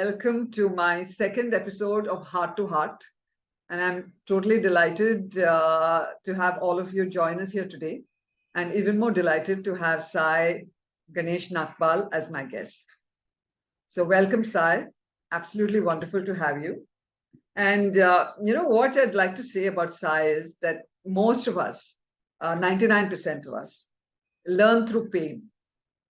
Welcome to my second episode of Heart to Heart. And I'm totally delighted to have all of you join us here today. And even more delighted to have Sai Ganesh Nagpal as my guest. So welcome, Sai. Absolutely wonderful to have you. And what I'd like to say about Sai is that most of us, 99% of us, learn through pain.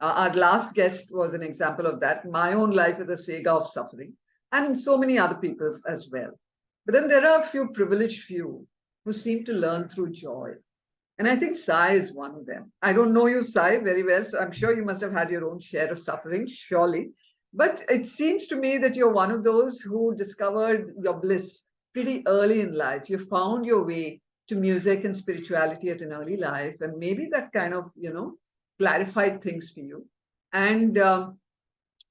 Our last guest was an example of that. My own life is a saga of suffering, and so many other people's as well. But then there are a few privileged few who seem to learn through joy. And I think Sai is one of them. I don't know you, Sai, very well, so I'm sure you must have had your own share of suffering, surely. But it seems to me that you're one of those who discovered your bliss pretty early in life. You found your way to music and spirituality at an early life, and maybe that kind of, clarified things for you. And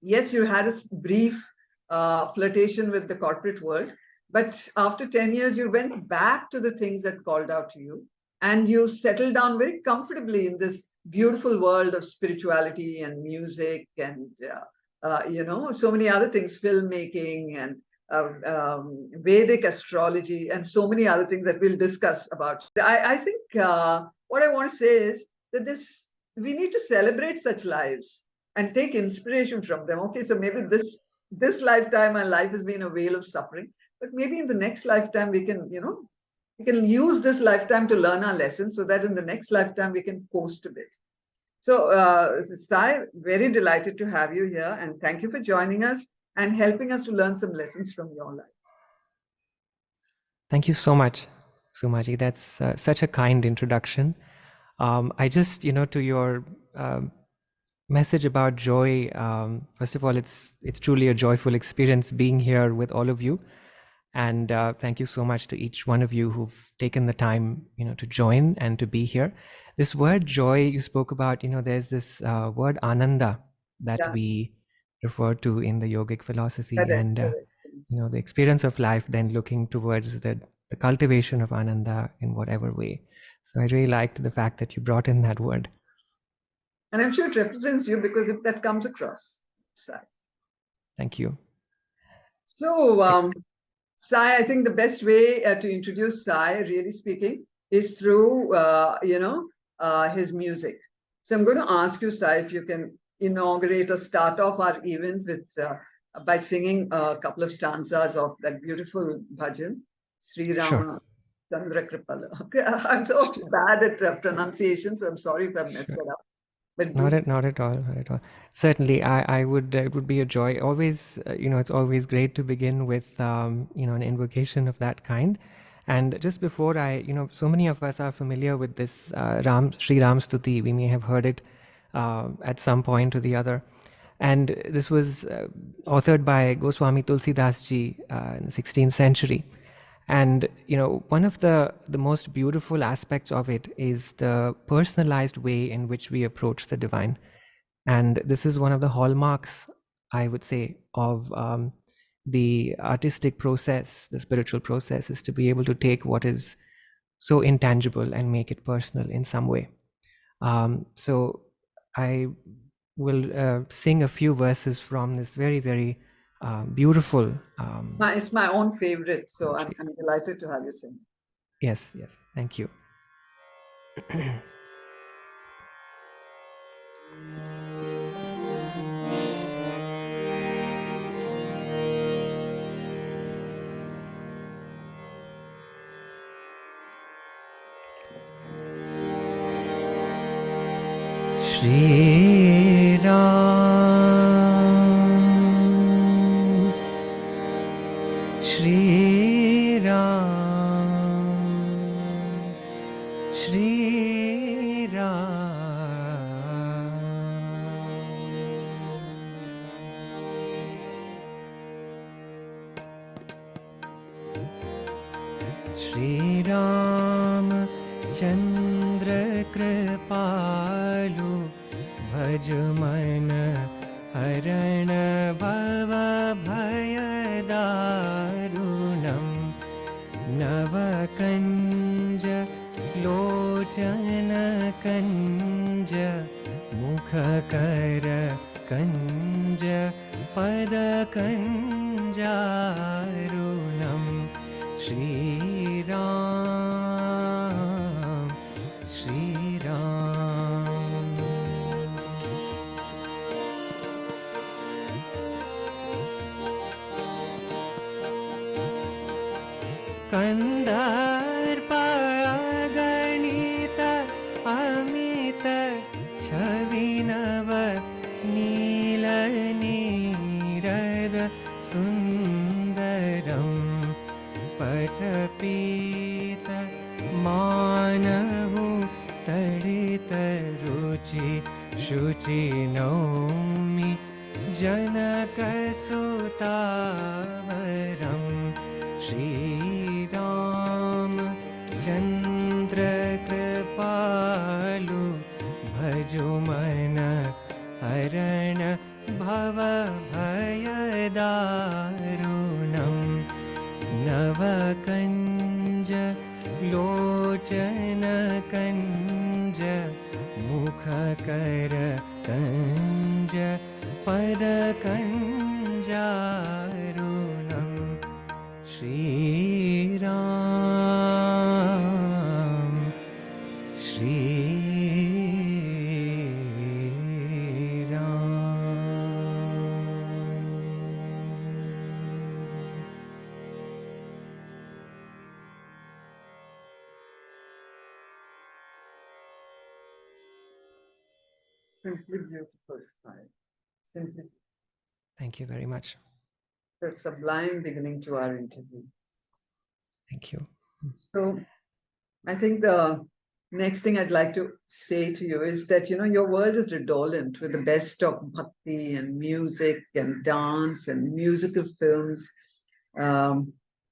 yes, you had a brief flirtation with the corporate world, but after 10 years, you went back to the things that called out to you, and you settled down very comfortably in this beautiful world of spirituality and music and, so many other things, filmmaking and Vedic astrology and so many other things that we'll discuss about. I think what I want to say is that we need to celebrate such lives and take inspiration from them. Okay, so maybe this lifetime our life has been a vale of suffering, but maybe in the next lifetime we can use this lifetime to learn our lessons so that in the next lifetime we can coast a bit. So Sai, very delighted to have you here, and thank you for joining us and helping us to learn some lessons from your life. Thank you so much, Sumaji. That's such a kind introduction. I just, to your message about joy, first of all, it's truly a joyful experience being here with all of you. And thank you so much to each one of you who've taken the time, to join and to be here. This word joy you spoke about, there's this word ananda that we refer to in the yogic philosophy. And, the experience of life, then looking towards the cultivation of ananda in whatever way. So I really liked the fact that you brought in that word. And I'm sure it represents you because if that comes across, Sai. Thank you. So, Sai, I think the best way to introduce Sai, really speaking, is through, his music. So I'm going to ask you, Sai, if you can inaugurate or start off our event with by singing a couple of stanzas of that beautiful bhajan, Shri Ramachandra Kripalu. Okay, I'm so bad at pronunciation, so I'm sorry if I messed it up. But not at all. Certainly, I would. It would be a joy. Always, it's always great to begin with, an invocation of that kind. And just before so many of us are familiar with this Shri Ram Stuti. We may have heard it at some point or the other. And this was authored by Goswami Tulsidas ji in the 16th century. And, one of the most beautiful aspects of it is the personalized way in which we approach the divine. And this is one of the hallmarks, I would say, of the artistic process, the spiritual process, is to be able to take what is so intangible and make it personal in some way. So I will sing a few verses from this very, very beautiful. It's my own favorite, so I'm delighted to have you sing. Yes, thank you. Shri Ram, Shri Ram, Shri Ram. Shri Ramachandra Kripalu, bhaj man haran bhava bhayadarunam, navakanja lochana kanja मुखकर कञ्ज पदकञ्जारुणं Shriram Shriram. कन्दर्पगणित Amit छविनव नीलनीरद सुन्दरं पटपीत मानहु तडित रुचि शुचि नौमि जनकसुतावरं श्रीरामचन्द्र कृपालु भजुमन हरण भवभयदारुणं नवकञ्ज लोचन कञ्ज मुखकर कञ्ज पदकञ्जारुणं Shriram Simply beautiful style. Simply. Thank you very much. A sublime beginning to our interview. Thank you. So I think the next thing I'd like to say to you is that, your world is redolent with the best of bhakti and music and dance and musical films,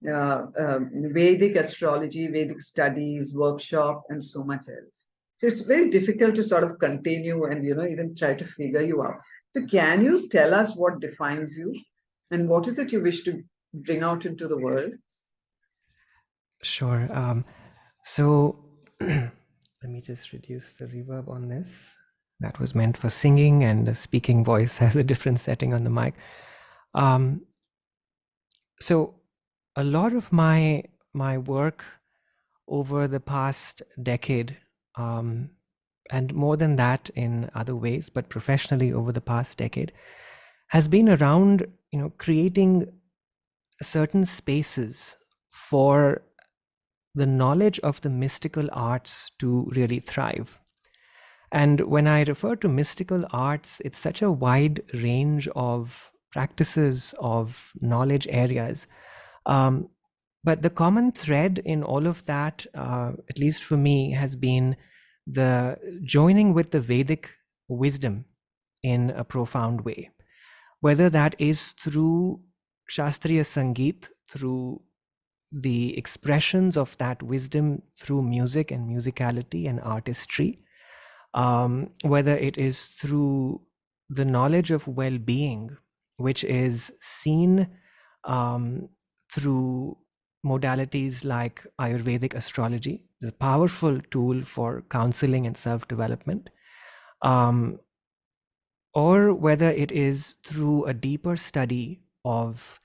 Vedic astrology, Vedic studies, workshop, and so much else. So it's very difficult to sort of contain you and, even try to figure you out. So can you tell us what defines you and what is it you wish to bring out into the world? Sure. So let me just reduce the reverb on this. That was meant for singing, and the speaking voice has a different setting on the mic. So a lot of my work over the past decade, and more than that in other ways, but professionally over the past decade, has been around, creating certain spaces for the knowledge of the mystical arts to really thrive. And when I refer to mystical arts, it's such a wide range of practices, of knowledge areas. But the common thread in all of that, at least for me, has been the joining with the Vedic wisdom in a profound way. Whether that is through Shastriya Sangeet, through the expressions of that wisdom through music and musicality and artistry, whether it is through the knowledge of well-being, which is seen through modalities like Ayurvedic astrology, the powerful tool for counseling and self-development, or whether it is through a deeper study of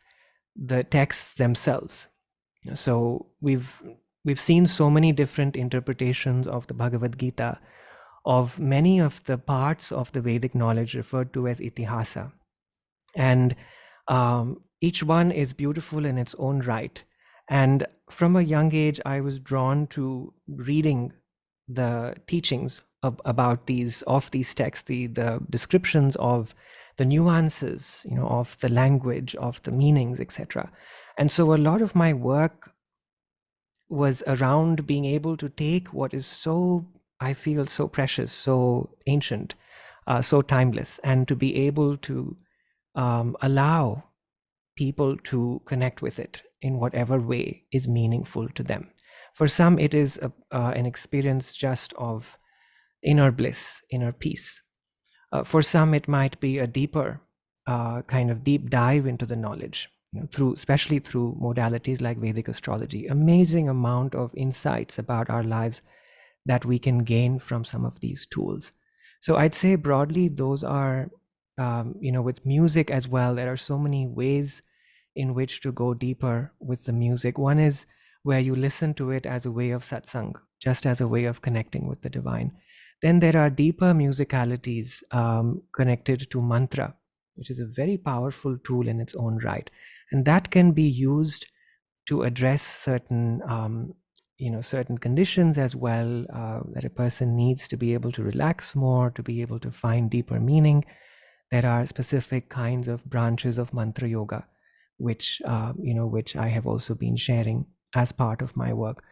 the texts themselves. So we've seen so many different interpretations of the Bhagavad Gita, of many of the parts of the Vedic knowledge referred to as itihasa. And each one is beautiful in its own right. And from a young age, I was drawn to reading the teachings about these texts, the descriptions of the nuances, of the language, of the meanings, etc. And so a lot of my work was around being able to take what is so, I feel, so precious, so ancient, so timeless, and to be able to allow people to connect with it in whatever way is meaningful to them. For some, it is an experience just of inner bliss, inner peace. For some, it might be a deeper kind of deep dive into the knowledge, especially through modalities like Vedic astrology. Amazing amount of insights about our lives that we can gain from some of these tools. So I'd say broadly, those are, with music as well, there are so many ways in which to go deeper with the music. One is where you listen to it as a way of satsang, just as a way of connecting with the divine. Then there are deeper musicalities connected to mantra, which is a very powerful tool in its own right. And that can be used to address certain conditions as well, that a person needs to be able to relax more, to be able to find deeper meaning. There are specific kinds of branches of mantra yoga, which I have also been sharing as part of my work.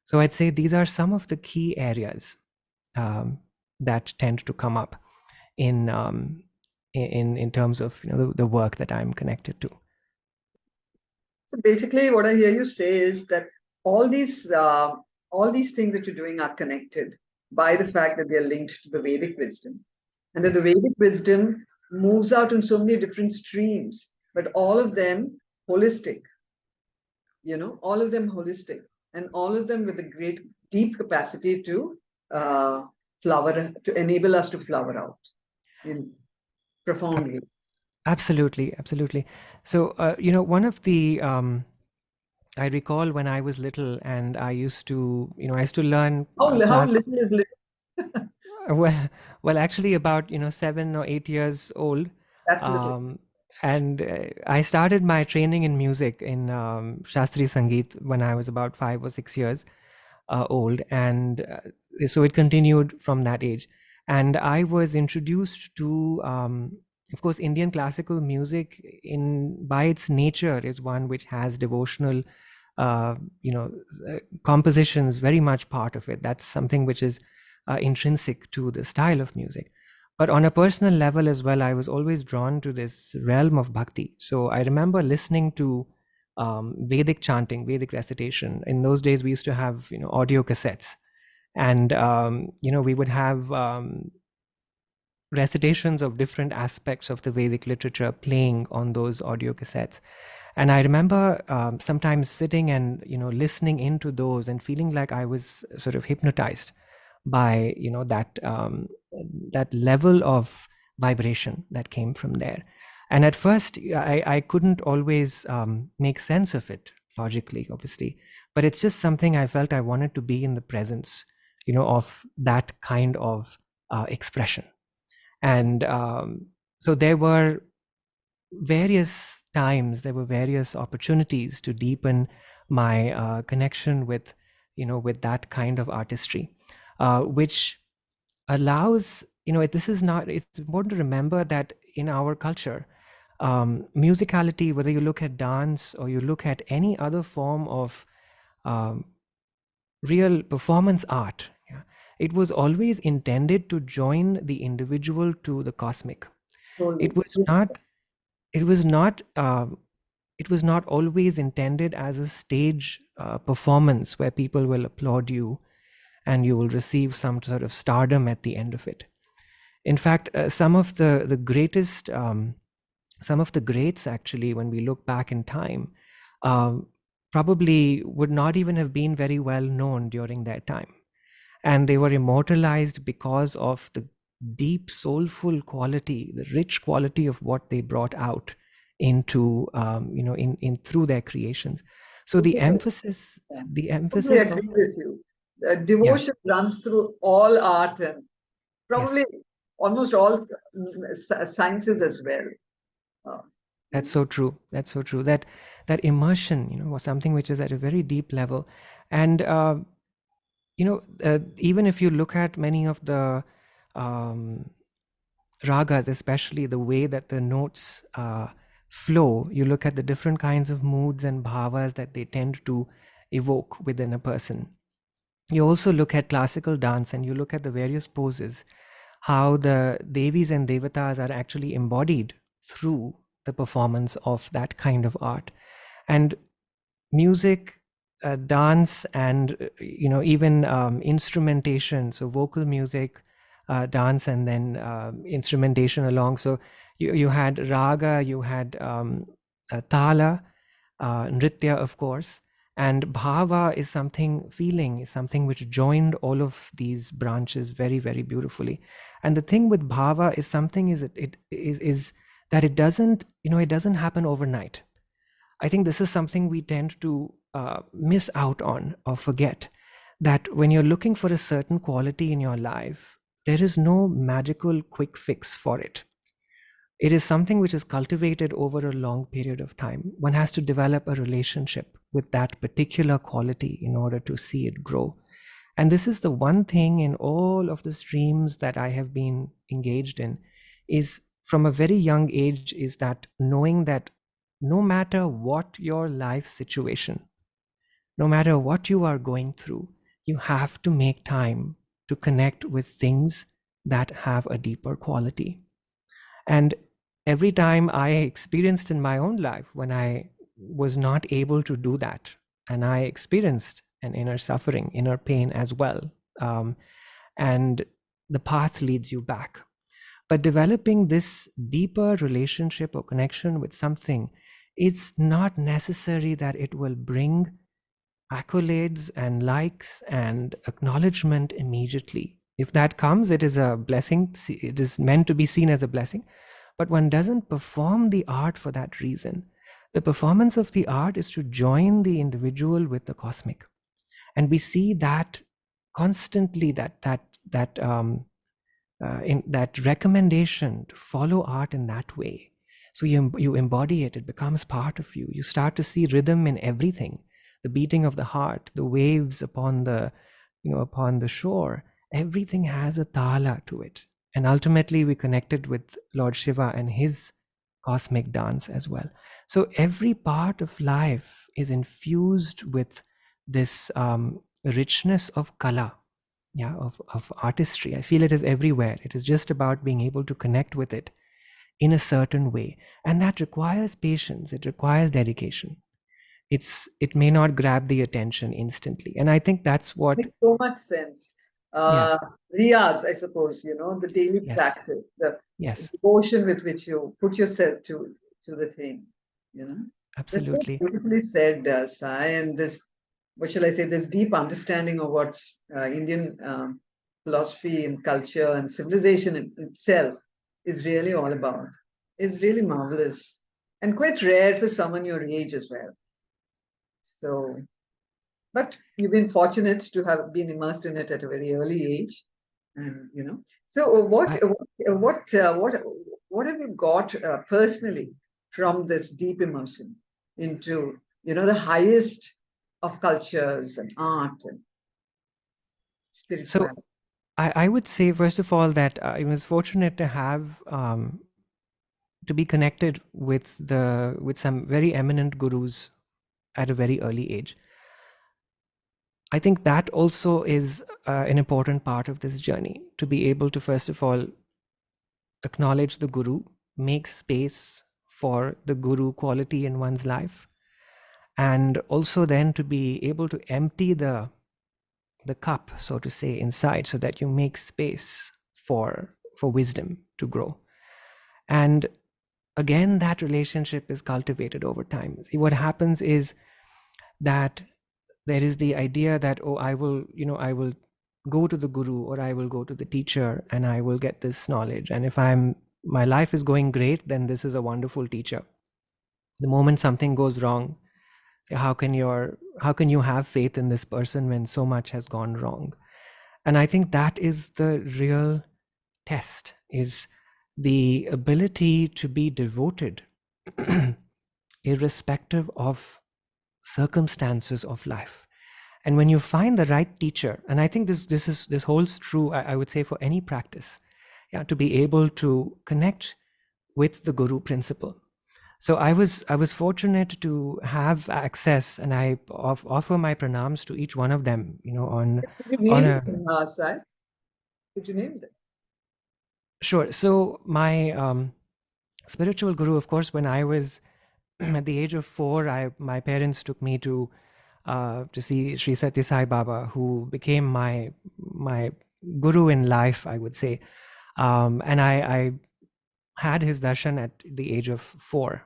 So I'd say these are some of the key areas that tend to come up in terms of the work that I'm connected to. So basically, what I hear you say is that all these things that you're doing are connected by the fact that they're linked to the Vedic wisdom, and that the Yes. Vedic wisdom moves out in so many different streams, but all of them holistic. All of them holistic, and all of them with a great deep capacity to flower, to enable us to flower out in profoundly. Absolutely, absolutely. So, one of the I recall when I was little, and I used to learn How class. little is little? Well, actually, about 7 or 8 years old, That's little. um, and I started my training in music in Shastri Sangeet when I was about 5 or 6 years old, and so it continued from that age. And I was introduced to, of course, Indian classical music. In by its nature, is one which has devotional, uh, you know, compositions very much part of it. That's something which is intrinsic to the style of music. But on a personal level as well, I was always drawn to this realm of bhakti. So I remember listening to Vedic chanting, Vedic recitation. In those days, we used to have audio cassettes, and we would have recitations of different aspects of the Vedic literature playing on those audio cassettes. And I remember sometimes sitting and listening into those and feeling like I was sort of hypnotized by that level of vibration that came from there. And at first, I couldn't always make sense of it logically, obviously, but it's just something I felt I wanted to be in the presence, of that kind of expression. And so there were various times, there were various opportunities to deepen my connection with with that kind of artistry, which allows this is not, it's important to remember that in our culture, musicality, whether you look at dance or you look at any other form of um, real performance art, yeah, it was always intended to join the individual to the cosmic. Totally. It was not it was not it was not always intended as a stage performance where people will applaud you and you will receive some sort of stardom at the end of it. In fact, some of the greatest some of the greats, actually, when we look back in time, um, probably would not even have been very well known during their time, and they were immortalized because of the deep soulful quality, the rich quality of what they brought out into in through their creations. So the Totally, emphasis the totally emphasis of agree with you. yeah, Devotion runs through all art and yes, probably almost all sciences as well. Uh, that's so true, that's so true, that immersion was something which is at a very deep level. And even if you look at many of the um, ragas, especially the way that the notes flow, you look at the different kinds of moods and bhavas that they tend to evoke within a person. You also look at classical dance and you look at the various poses, how the devis and devatas are actually embodied through the performance of that kind of art. And music, dance, and even instrumentation, so vocal music, dance, and then instrumentation along. So you had raga, you had tala, nritya, of course, And bhava is something, feeling is something which joined all of these branches very, very beautifully. And the thing with bhava is something is that it doesn't, it doesn't happen overnight. I think this is something we tend to miss out on or forget, that when you're looking for a certain quality in your life, there is no magical quick fix for it. It is something which is cultivated over a long period of time. One has to develop a relationship with that particular quality in order to see it grow. And this is the one thing in all of the streams that I have been engaged in, is from a very young age, is that knowing that no matter what your life situation, no matter what you are going through, you have to make time to connect with things that have a deeper quality. And every time I experienced in my own life when I was not able to do that, and I experienced an inner suffering, inner pain as well, and the path leads you back. But developing this deeper relationship or connection with something, it's not necessary that it will bring accolades and likes and acknowledgement immediately. If that comes, it is a blessing. It is meant to be seen as a blessing. But one doesn't perform the art for that reason. The performance of the art is to join the individual with the cosmic. And we see that constantly, in that recommendation to follow art in that way. So you embody it, it becomes part of you. You start to see rhythm in everything, the beating of the heart, the waves upon the shore. Everything has a tala to it. And ultimately we connected with Lord Shiva and his cosmic dance as well. So every part of life is infused with this richness of kala, of artistry. I feel it is everywhere. It is just about being able to connect with it in a certain way. And that requires patience. It requires dedication. It may not grab the attention instantly. And I think that's what... Makes so much sense. Yeah. Riyaz, I suppose, the daily Yes. practice, the Yes. devotion with which you put yourself to the thing, That's so Absolutely. beautifully said, Sai, and this, what shall I say, this deep understanding of what's Indian philosophy and culture and civilization in itself is really all about. Is really marvelous and quite rare for someone your age as well. So, but you've been fortunate to have been immersed in it at a very early age, and So, what have you got personally from this deep immersion into the highest of cultures and art and So spirituality? I would say, first of all, that I was fortunate to have to be connected with some very eminent gurus at a very early age. I think that also is an important part of this journey, to be able to, first of all, acknowledge the guru, make space for the guru quality in one's life, and also then to be able to empty the cup, so to say, inside, so that you make space for wisdom to grow. And again, that relationship is cultivated over time. See, what happens is that there is the idea that, oh, I will go to the guru, or I will go to the teacher, and I will get this knowledge. And if my life is going great, then this is a wonderful teacher. The moment something goes wrong, how can you have faith in this person when so much has gone wrong? And I think that is the real test, is the ability to be devoted irrespective of circumstances of life. And when you find the right teacher, and I think this holds true, I would say, for any practice, to be able to connect with the guru principle. So I was fortunate to have access, and I offer my pranams to each one of them, Could you on name a... them, Sai? Could you name them? Sure. So my spiritual guru, of course, when I was at the age of 4, my parents took me to see Sri Satya Sai Baba, who became my guru in life, I would say. And I had his darshan at the age of 4.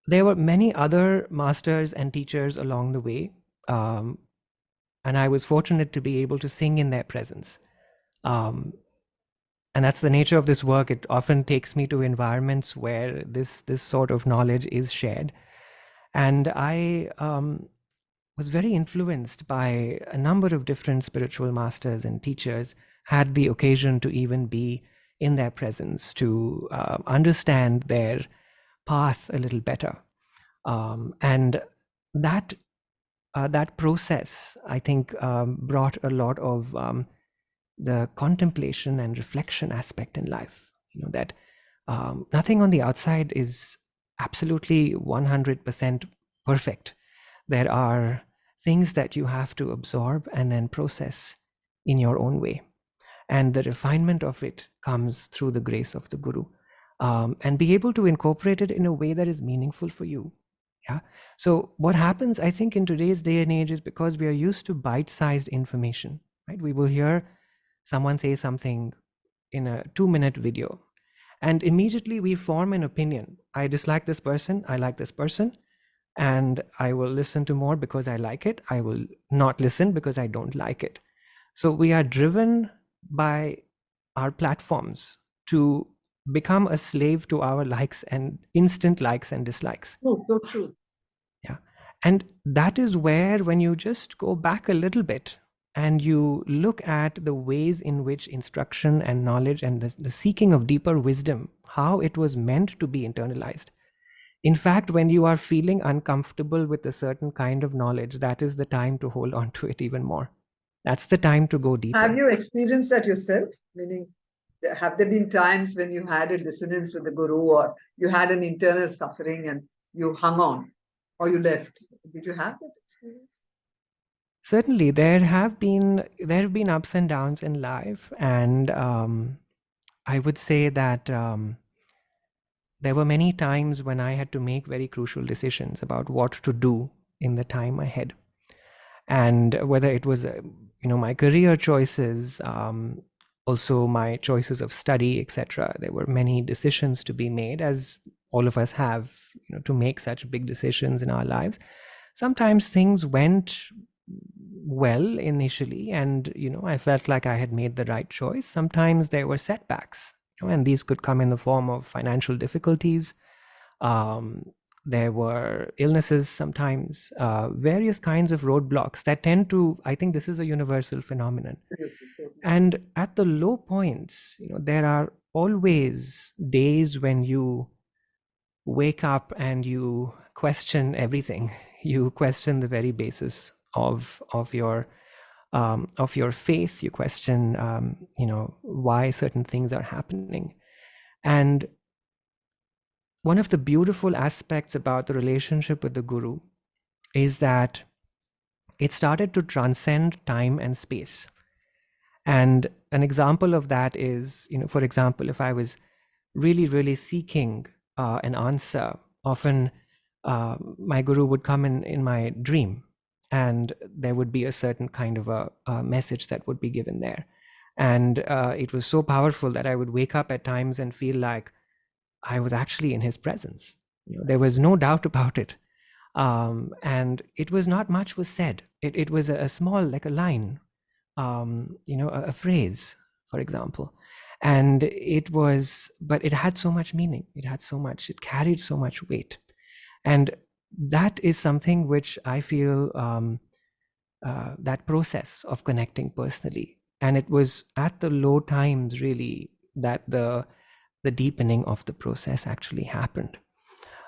there were many other masters and teachers along the way, and I was fortunate to be able to sing in their presence. And that's the nature of this work. It often takes me to environments where this sort of knowledge is shared. And I was very influenced by a number of different spiritual masters and teachers, had the occasion to even be in their presence, to understand their path a little better. And that process, I think, brought a lot of the contemplation and reflection aspect in life. That nothing on the outside is absolutely 100% perfect. There are things that you have to absorb and then process in your own way. And the refinement of it comes through the grace of the Guru. And be able to incorporate it in a way that is meaningful for you. Yeah. So what happens, I think, in today's day and age is because we are used to bite-sized information, right? We will hear someone say something in a 2-minute video, and immediately we form an opinion. I dislike this person, I like this person, and I will listen to more because I like it. I will not listen because I don't like it. So we are driven by our platforms to become a slave to our likes and instant likes and dislikes. Oh, so true. Yeah. And that is where, when you just go back a little bit and you look at the ways in which instruction and knowledge and the seeking of deeper wisdom, how it was meant to be internalized. In fact, when you are feeling uncomfortable with a certain kind of knowledge, that is the time to hold on to it even more. That's the time to go deeper. Have you experienced that yourself? Meaning, have there been times when you had a dissonance with the Guru, or you had an internal suffering and you hung on, or you left? Did you have that experience? Certainly, there have been ups and downs in life, and I would say that there were many times when I had to make very crucial decisions about what to do in the time ahead, and whether it was my career choices, also my choices of study, etc. There were many decisions to be made, as all of us have, to make such big decisions in our lives. Sometimes things went well initially, and I felt like I had made the right choice. Sometimes there were setbacks, and these could come in the form of financial difficulties. There were illnesses sometimes, various kinds of roadblocks that tend to, I think this is a universal phenomenon. And at the low points, there are always days when you wake up and you question everything. You question the very basis of your faith. You question why certain things are happening. And one of the beautiful aspects about the relationship with the Guru is that it started to transcend time and space. And an example of that is, for example, if I was really, really seeking an answer, often my Guru would come in my dream, and there would be a certain kind of a message that would be given there. And it was so powerful that I would wake up at times and feel like I was actually in his presence. There was no doubt about it. And it was not much was said. It was a small, like a line, a phrase, for example. And but it had so much meaning. It carried so much weight. And that is something which I feel, that process of connecting personally. And it was at the low times, really, that the deepening of the process actually happened.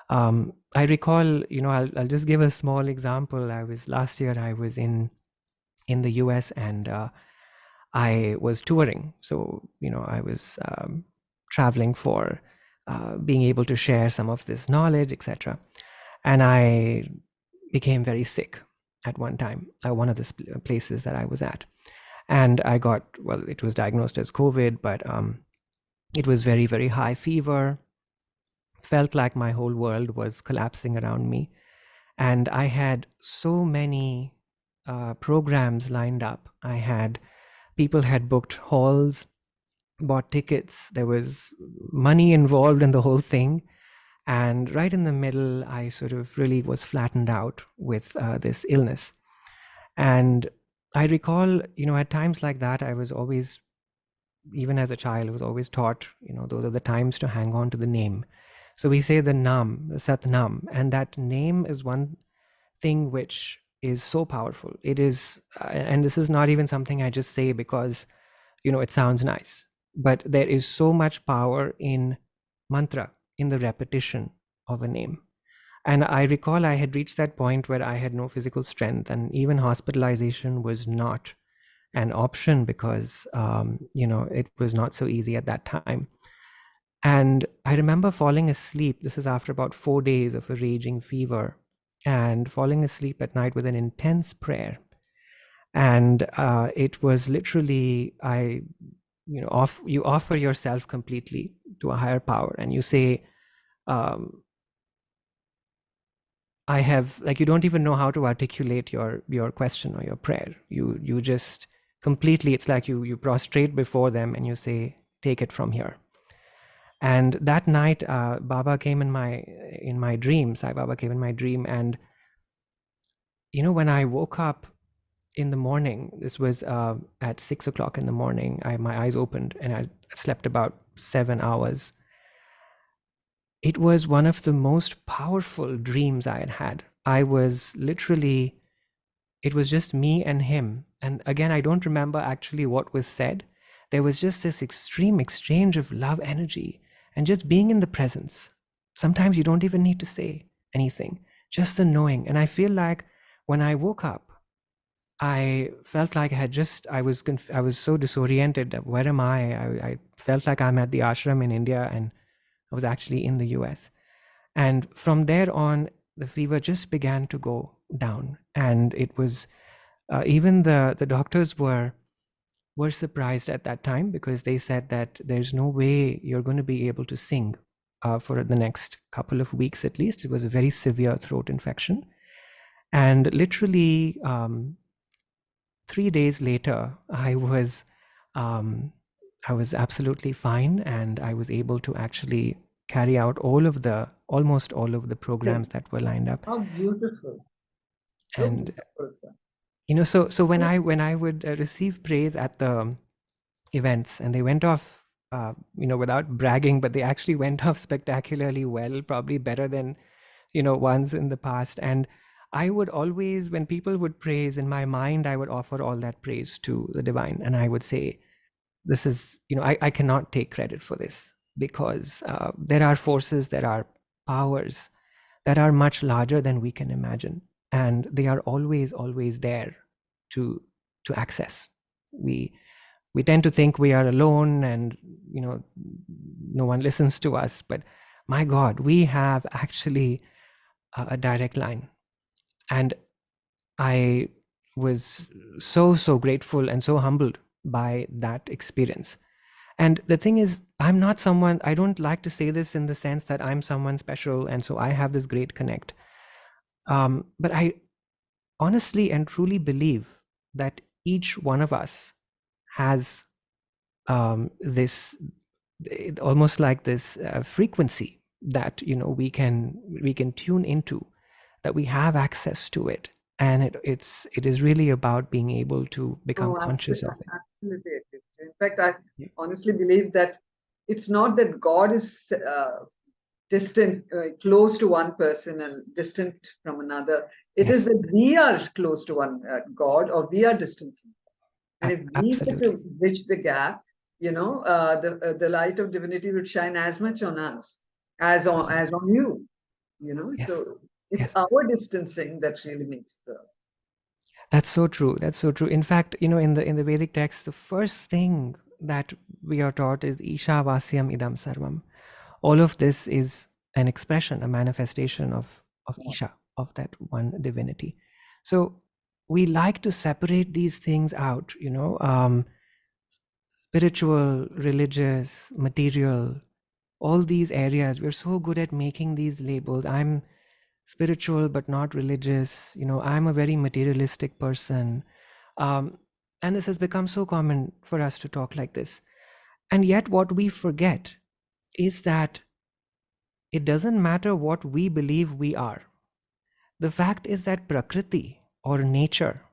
I recall, I'll just give a small example. Last year I was in the US, and I was touring. So, I was traveling for being able to share some of this knowledge, etc. And I became very sick at one time at one of the places that I was at. And I got, it was diagnosed as COVID, but it was very, very high fever. Felt like my whole world was collapsing around me. And I had so many programs lined up. People had booked halls, bought tickets. There was money involved in the whole thing. And right in the middle, I sort of really was flattened out with this illness. And I recall, at times like that, I was always, even as a child, I was always taught, those are the times to hang on to the name. So we say the Nam, the Sat Nam, and that name is one thing which is so powerful. It is, and this is not even something I just say because, it sounds nice, but there is so much power in mantra, in the repetition of a name. And I recall I had reached that point where I had no physical strength, and even hospitalization was not an option because, it was not so easy at that time. And I remember falling asleep. This is after about 4 days of a raging fever, and falling asleep at night with an intense prayer. And it was literally, you offer yourself completely to a higher power, and you say, I have, like, you don't even know how to articulate your question or your prayer. You just completely, it's like you prostrate before them and you say, take it from here. And that night, Baba came in my dream. Sai Baba came in my dream, and when I woke up in the morning, this was at 6 o'clock in the morning. My eyes opened, and I slept about 7 hours. It was one of the most powerful dreams I had had. I was literally, it was just me and him. And again, I don't remember actually what was said. There was just this extreme exchange of love energy and just being in the presence. Sometimes you don't even need to say anything, just the knowing. And I feel like when I woke up, I felt like I was so disoriented. Where am I? I felt like I'm at the ashram in India, and I was actually in the US. And from there on, the fever just began to go down. And it was, even the doctors were surprised at that time, because they said that there's no way you're going to be able to sing for the next couple of weeks at least. It was a very severe throat infection. And literally 3 days later, I was absolutely fine, and I was able to actually carry out almost all of the programs that were lined up. How beautiful. So And beautiful, sir. so when I would receive praise at the events, and they went off, without bragging, but they actually went off spectacularly well, probably better than ones in the past. And I would always, when people would praise, in my mind, I would offer all that praise to the divine, and I would say, this is, I cannot take credit for this, because there are forces, there are powers that are much larger than we can imagine, and they are always there to access. We tend to think we are alone, and no one listens to us, but my God, we have actually a direct line. And I was so grateful and so humbled by that experience. And the thing is, I don't like to say this in the sense that I'm someone special and so I have this great connect. But I honestly and truly believe that each one of us has this, almost like this frequency that we can tune into, that we have access to it, and it is really about being able to become conscious of it. Absolutely. In fact, I honestly believe that it's not that God is distant, close to one person and distant from another. It is that we are close to one God, or we are distant from God. And if we get to bridge the gap, the light of divinity would shine as much on us as on you. So it's our distancing that really makes the. That's so true. That's so true. In fact, in the Vedic text, the first thing that we are taught is Isha Vasyam Idam Sarvam. All of this is an expression, a manifestation of Isha, of that one divinity. So we like to separate these things out, spiritual, religious, material, all these areas. We're so good at making these labels. I'm spiritual but not religious. I'm a very materialistic person. And this has become so common for us to talk like this. And yet what we forget is that it doesn't matter what we believe we are. The fact is that Prakriti or nature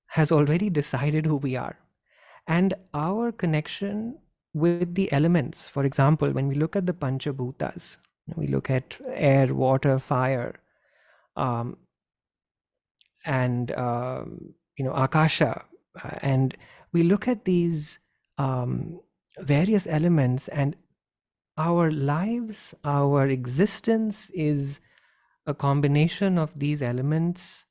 has already decided who we are. And our connection with the elements, for example, when we look at the Panchabhutas, we look at air, water, fire, um, and Akasha, and we look at these various elements, and our lives, our existence is a combination of these elements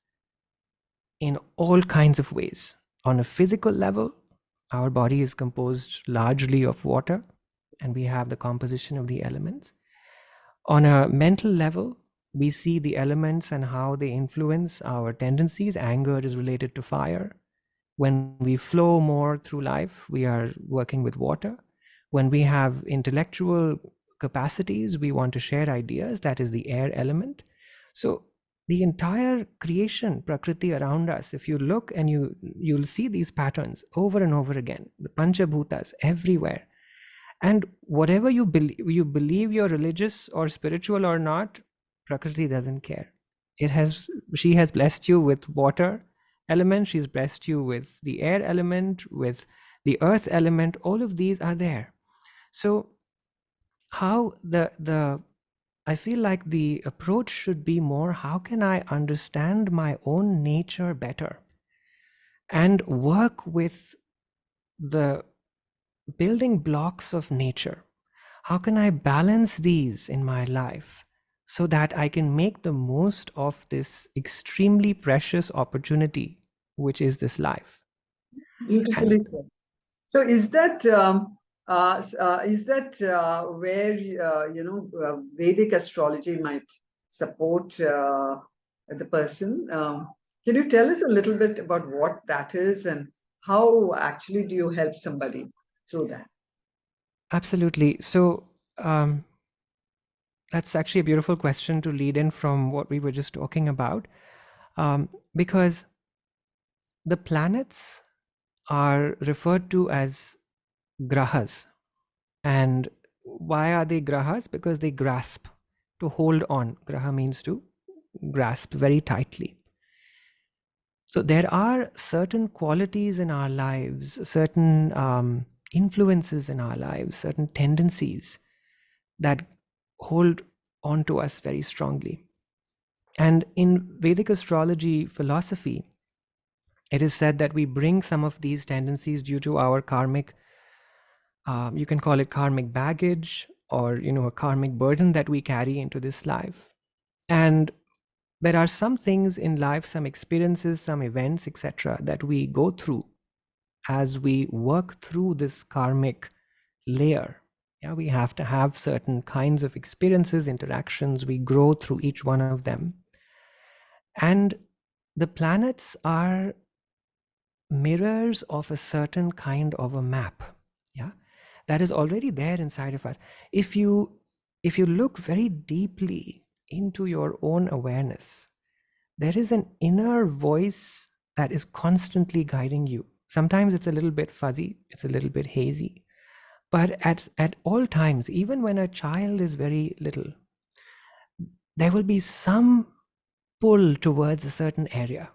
in all kinds of ways. On a physical level, our body is composed largely of water, and we have the composition of the elements. On a mental level, we see the elements and how they influence our tendencies. Anger is related to fire. When we flow more through life, we are working with water. When we have intellectual capacities, we want to share ideas, that is the air element. So the entire creation, Prakriti around us, if you look and you'll see these patterns over and over again, the Panchabhutas everywhere. And whatever you believe you're religious or spiritual or not, Prakriti doesn't care. She has blessed you with water element, she's blessed you with the air element, with the earth element. All of these are there. So how I feel like the approach should be more, how can I understand my own nature better and work with the building blocks of nature? How can I balance these in my life so that I can make the most of this extremely precious opportunity, which is this life? Beautifully And said. So is that where Vedic astrology might support the person? Can you tell us a little bit about what that is and how actually do you help somebody through that? absolutely. So that's actually a beautiful question to lead in from what we were just talking about, because the planets are referred to as grahas. And why are they grahas? Because they grasp, to hold on. Graha means to grasp very tightly. So there are certain qualities in our lives, certain influences in our lives, certain tendencies that hold on to us very strongly. And in Vedic astrology philosophy, it is said that we bring some of these tendencies due to our karmic, you can call it karmic baggage, or a karmic burden that we carry into this life. And there are some things in life, some experiences, some events, etc., that we go through as we work through this karmic layer. Yeah, we have to have certain kinds of experiences, interactions. We grow through each one of them. And the planets are mirrors of a certain kind of a map. Yeah, that is already there inside of us. If you look very deeply into your own awareness, there is an inner voice that is constantly guiding you. Sometimes it's a little bit fuzzy, it's a little bit hazy, but at all times, even when a child is very little, there will be some pull towards a certain area,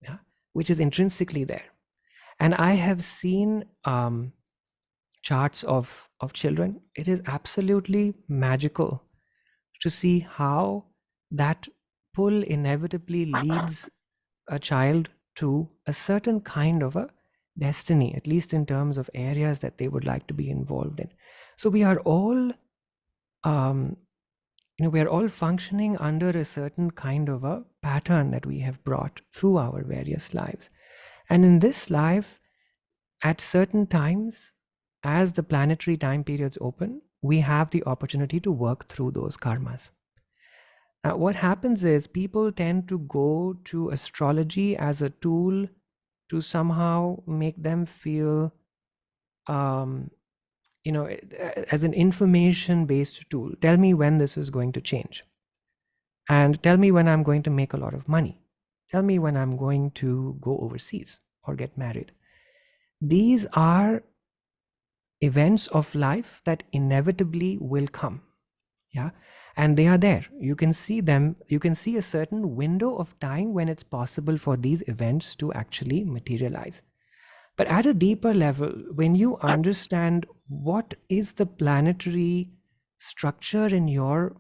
yeah, which is intrinsically there. And I have seen charts of children. It is absolutely magical to see how that pull inevitably leads a child to a certain kind of a destiny, at least in terms of areas that they would like to be involved in. So we are all we are all functioning under a certain kind of a pattern that we have brought through our various lives. And in this life, at certain times, as the planetary time periods open, we have the opportunity to work through those karmas. Now, what happens is people tend to go to astrology as a tool to somehow make them feel, as an information-based tool. Tell me when this is going to change. And tell me when I'm going to make a lot of money. Tell me when I'm going to go overseas or get married. These are events of life that inevitably will come. Yeah. And they are there. You can see them. You can see a certain window of time when it's possible for these events to actually materialize. But at a deeper level, when you understand what is the planetary structure in your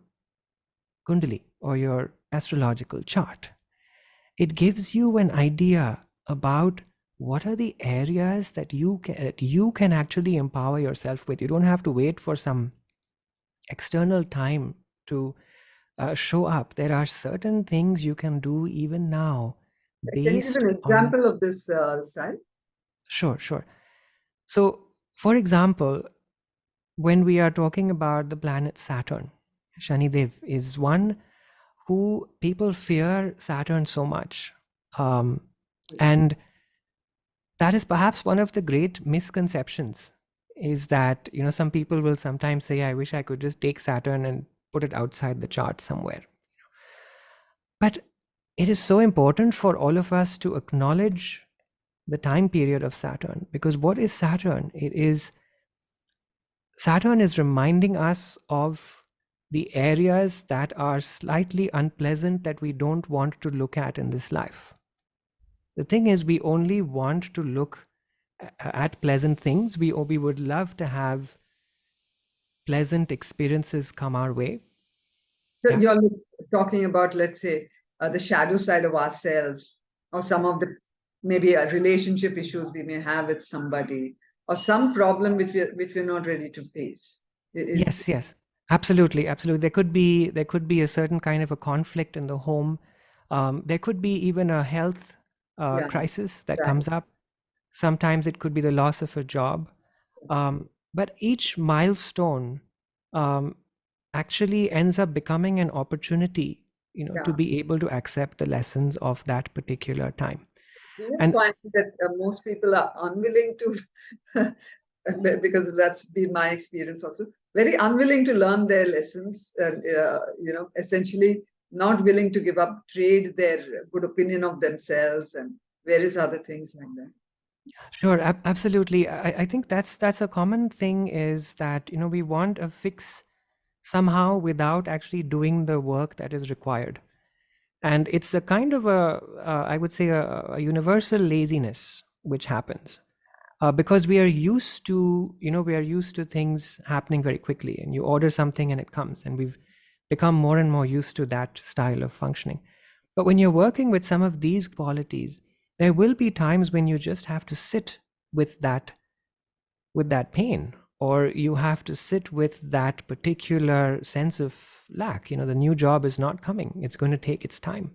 kundali or your astrological chart, it gives you an idea about what are the areas that you can actually empower yourself with. You don't have to wait for some external time to show up. There are certain things you can do even now Can you give based an on. example of this, Sai? Sure, sure. So, for example, when we are talking about the planet Saturn, Shanidev is one who people fear Saturn so much. And that is perhaps one of the great misconceptions, is that, some people will sometimes say, I wish I could just take Saturn and put it outside the chart somewhere. But it is so important for all of us to acknowledge the time period of Saturn, because what is Saturn? Saturn is reminding us of the areas that are slightly unpleasant that we don't want to look at in this life. The thing is, we only want to look at pleasant things. We would love to have pleasant experiences come our way. So Yeah. you're talking about, let's say, the shadow side of ourselves, or some of the maybe relationship issues we may have with somebody, or some problem which we're not ready to face. Is Yes, absolutely, absolutely. There could be a certain kind of a conflict in the home. There could be even a health yeah, crisis that right. comes up. Sometimes it could be the loss of a job. But each milestone um, actually ends up becoming an opportunity, to Yeah. be able to accept the lessons of that particular time. Do you And find that most people are unwilling to, because that's been my experience also, very unwilling to learn their lessons, and essentially not willing to give up, trade their good opinion of themselves and various other things like that. sure, absolutely. I think that's a common thing, is that, we want a fix somehow without actually doing the work that is required. And it's a kind of I would say, a universal laziness which happens, because we are used to things happening very quickly, and you order something and it comes, and we've become more and more used to that style of functioning. But when you're working with some of these qualities, there will be times when you just have to sit with that pain, or you have to sit with that particular sense of lack. The new job is not coming, it's going to take its time.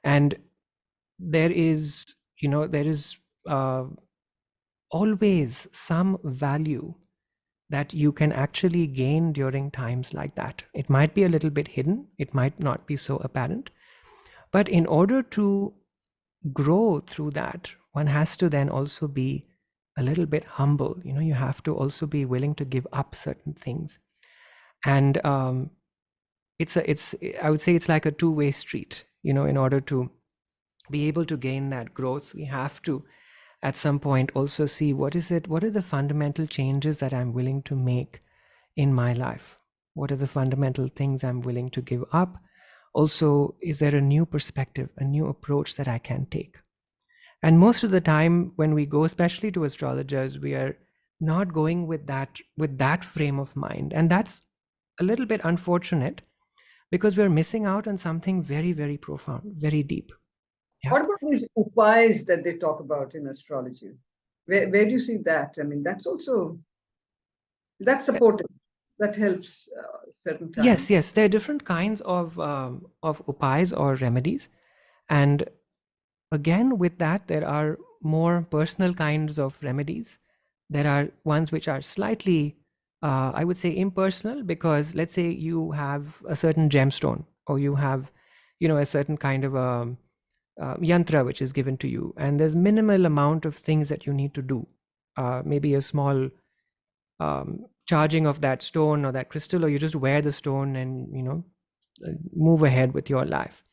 And there is uh, always some value that you can actually gain during times like that. It might be a little bit hidden, it might not be so apparent, but in order to grow through that, one has to then also be a little bit humble. You have to also be willing to give up certain things. And it's I would say it's like a two-way street. In order to be able to gain that growth, we have to at some point also see what are the fundamental changes that I'm willing to make in my life. What are the fundamental things I'm willing to give up? Also, is there a new perspective, a new approach that I can take? And most of the time when we go, especially to astrologers, we are not going with that frame of mind. And that's a little bit unfortunate, because we're missing out on something very, very profound, very deep. Yeah. What about these upais that they talk about in astrology? Where do you see that? I mean, that's supportive, that helps certain times. Yes. There are different kinds of upais or remedies, and again, with that, there are more personal kinds of remedies. There are ones which are slightly, I would say, impersonal, because let's say you have a certain gemstone, or you have, a certain kind of a yantra which is given to you, and there's minimal amount of things that you need to do. Maybe a small charging of that stone or that crystal, or you just wear the stone and move ahead with your life.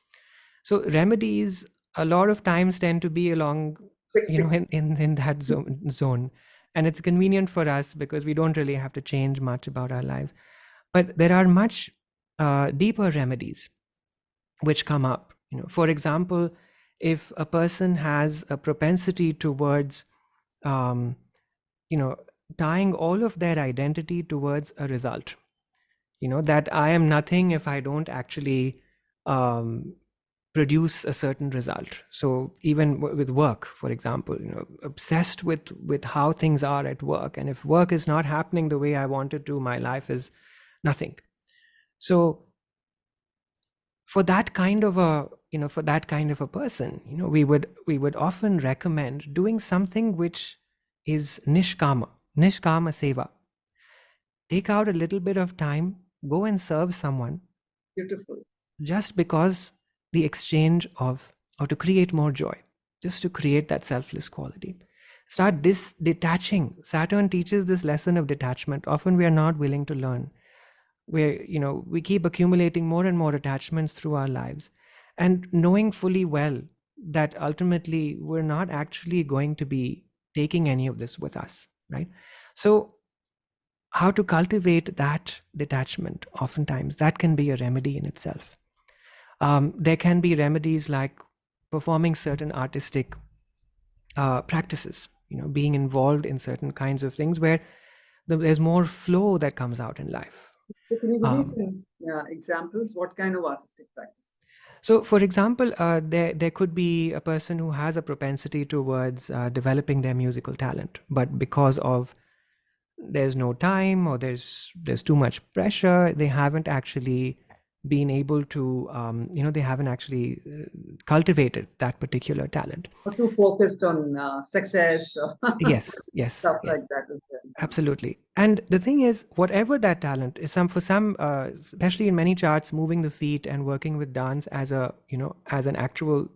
So remedies a lot of times tend to be along, Quick fix. in that zone, and it's convenient for us because we don't really have to change much about our lives. But there are much deeper remedies which come up. For example, if a person has a propensity towards um, tying all of their identity towards a result, that I am nothing if I don't actually produce a certain result. So even with work, for example, obsessed with how things are at work, and if work is not happening the way I wanted to, my life is nothing. So for that kind of a person, we would often recommend doing something which is nishkama seva. Take out a little bit of time, go and serve someone. Beautiful. Just because the exchange of, or to create more joy, just to create that selfless quality. Start detaching. Saturn teaches this lesson of detachment. Often we are not willing to learn. We keep accumulating more and more attachments through our lives, and knowing fully well that ultimately we're not actually going to be taking any of this with us, right? So how to cultivate that detachment, oftentimes that can be a remedy in itself. There can be remedies like performing certain artistic practices, being involved in certain kinds of things where there's more flow that comes out in life. So can you give me some examples? What kind of artistic practice? So, for example, there could be a person who has a propensity towards developing their musical talent, but because of there's no time, or there's too much pressure, they haven't actually been able to they haven't actually cultivated that particular talent. Or too focused on success or Yes, stuff like that as well. absolutely. And the thing is, whatever that talent is, for some, especially in many charts, moving the feet and working with dance as as an actual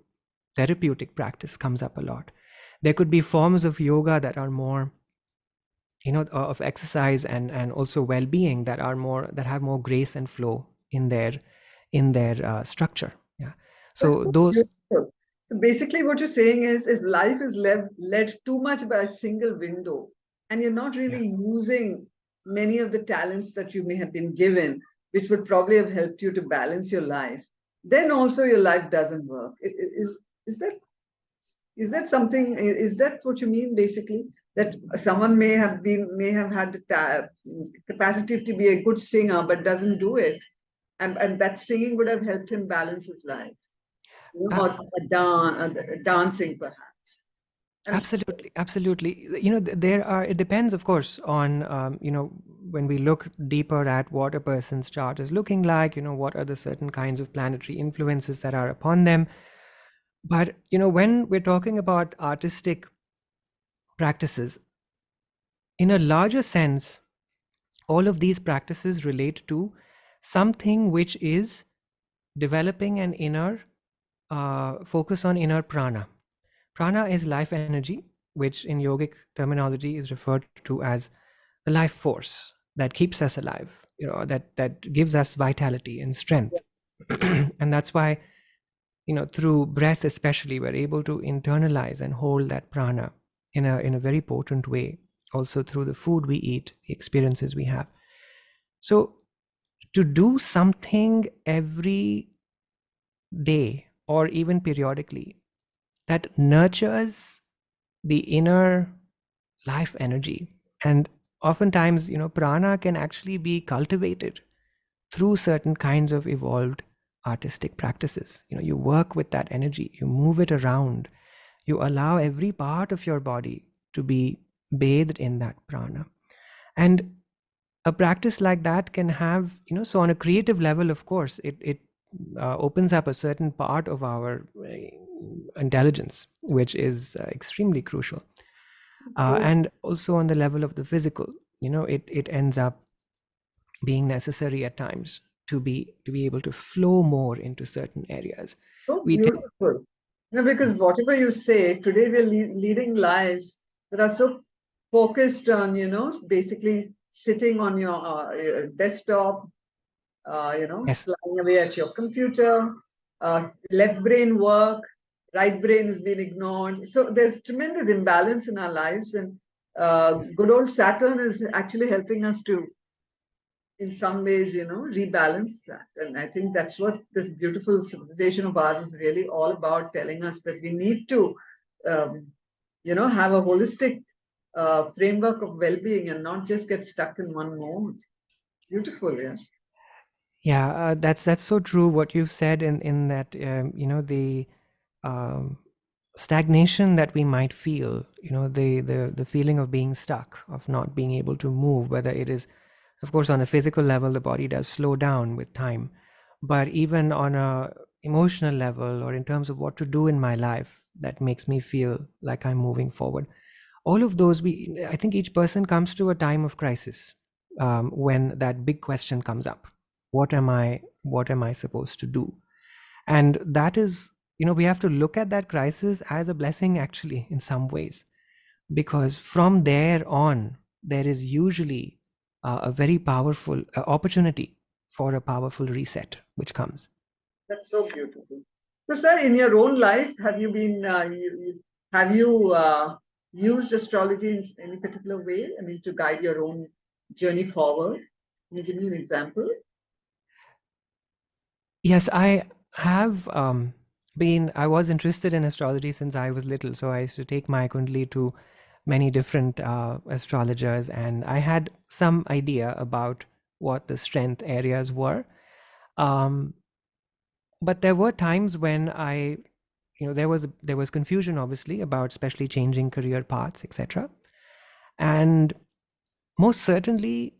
therapeutic practice comes up a lot. There could be forms of yoga that are more, of exercise and also well-being, that have more grace and flow in their structure. Yeah. So those. Beautiful. So basically what you're saying is, if life is led too much by a single window, and you're not really using many of the talents that you may have been given, which would probably have helped you to balance your life, then also your life doesn't work. Is that something? Is that what you mean, basically? That someone may have had the capacity to be a good singer, but doesn't do it, and that singing would have helped him balance his life, or dancing perhaps. Absolutely. It depends, of course, on when we look deeper at what a person's chart is looking like, what are the certain kinds of planetary influences that are upon them. But when we're talking about artistic practices, in a larger sense, all of these practices relate to something which is developing an inner focus on inner prana. Prana is life energy, which in yogic terminology is referred to as the life force that keeps us alive, that gives us vitality and strength. And that's why, through breath especially, we're able to internalize and hold that prana in a very potent way, also through the food we eat, the experiences we have. So to do something every day or even periodically that nurtures the inner life energy, and oftentimes prana can actually be cultivated through certain kinds of evolved artistic practices. You work with that energy, you move it around, you allow every part of your body to be bathed in that prana. And a practice like that can have, so on a creative level, of course, it opens up a certain part of our intelligence, which is extremely crucial. And also on the level of the physical, it ends up being necessary at times to be able to flow more into certain areas. So beautiful. Because whatever you say, today we're leading lives that are so focused on, basically sitting on your desktop, Yes. flying away at your computer, left brain work, right brain has been ignored. So there's tremendous imbalance in our lives, and good old Saturn is actually helping us to in some ways, rebalance that. And I think that's what this beautiful civilization of ours is really all about, telling us that we need to, um, have a holistic framework of well-being and not just get stuck in one mode. Beautiful, yeah. Yeah, that's so true what you've said in that the um, stagnation that we might feel, the feeling of being stuck, of not being able to move, whether it is, of course, on a physical level, the body does slow down with time, but even on a emotional level or in terms of what to do in my life that makes me feel like I'm moving forward. All of those, I think each person comes to a time of crisis when that big question comes up. What am I supposed to do? And that is, we have to look at that crisis as a blessing, actually, in some ways, because from there on, there is usually a very powerful opportunity for a powerful reset which comes. That's so beautiful. So, sir, in your own life, have you been, have you used astrology in any particular way? I mean, to guide your own journey forward? Can you give me an example? Yes, I have I was interested in astrology since I was little. So I used to take my kundli to many different astrologers, and I had some idea about what the strength areas were. But there were times when there was confusion, obviously, about especially changing career paths, etc. And most certainly,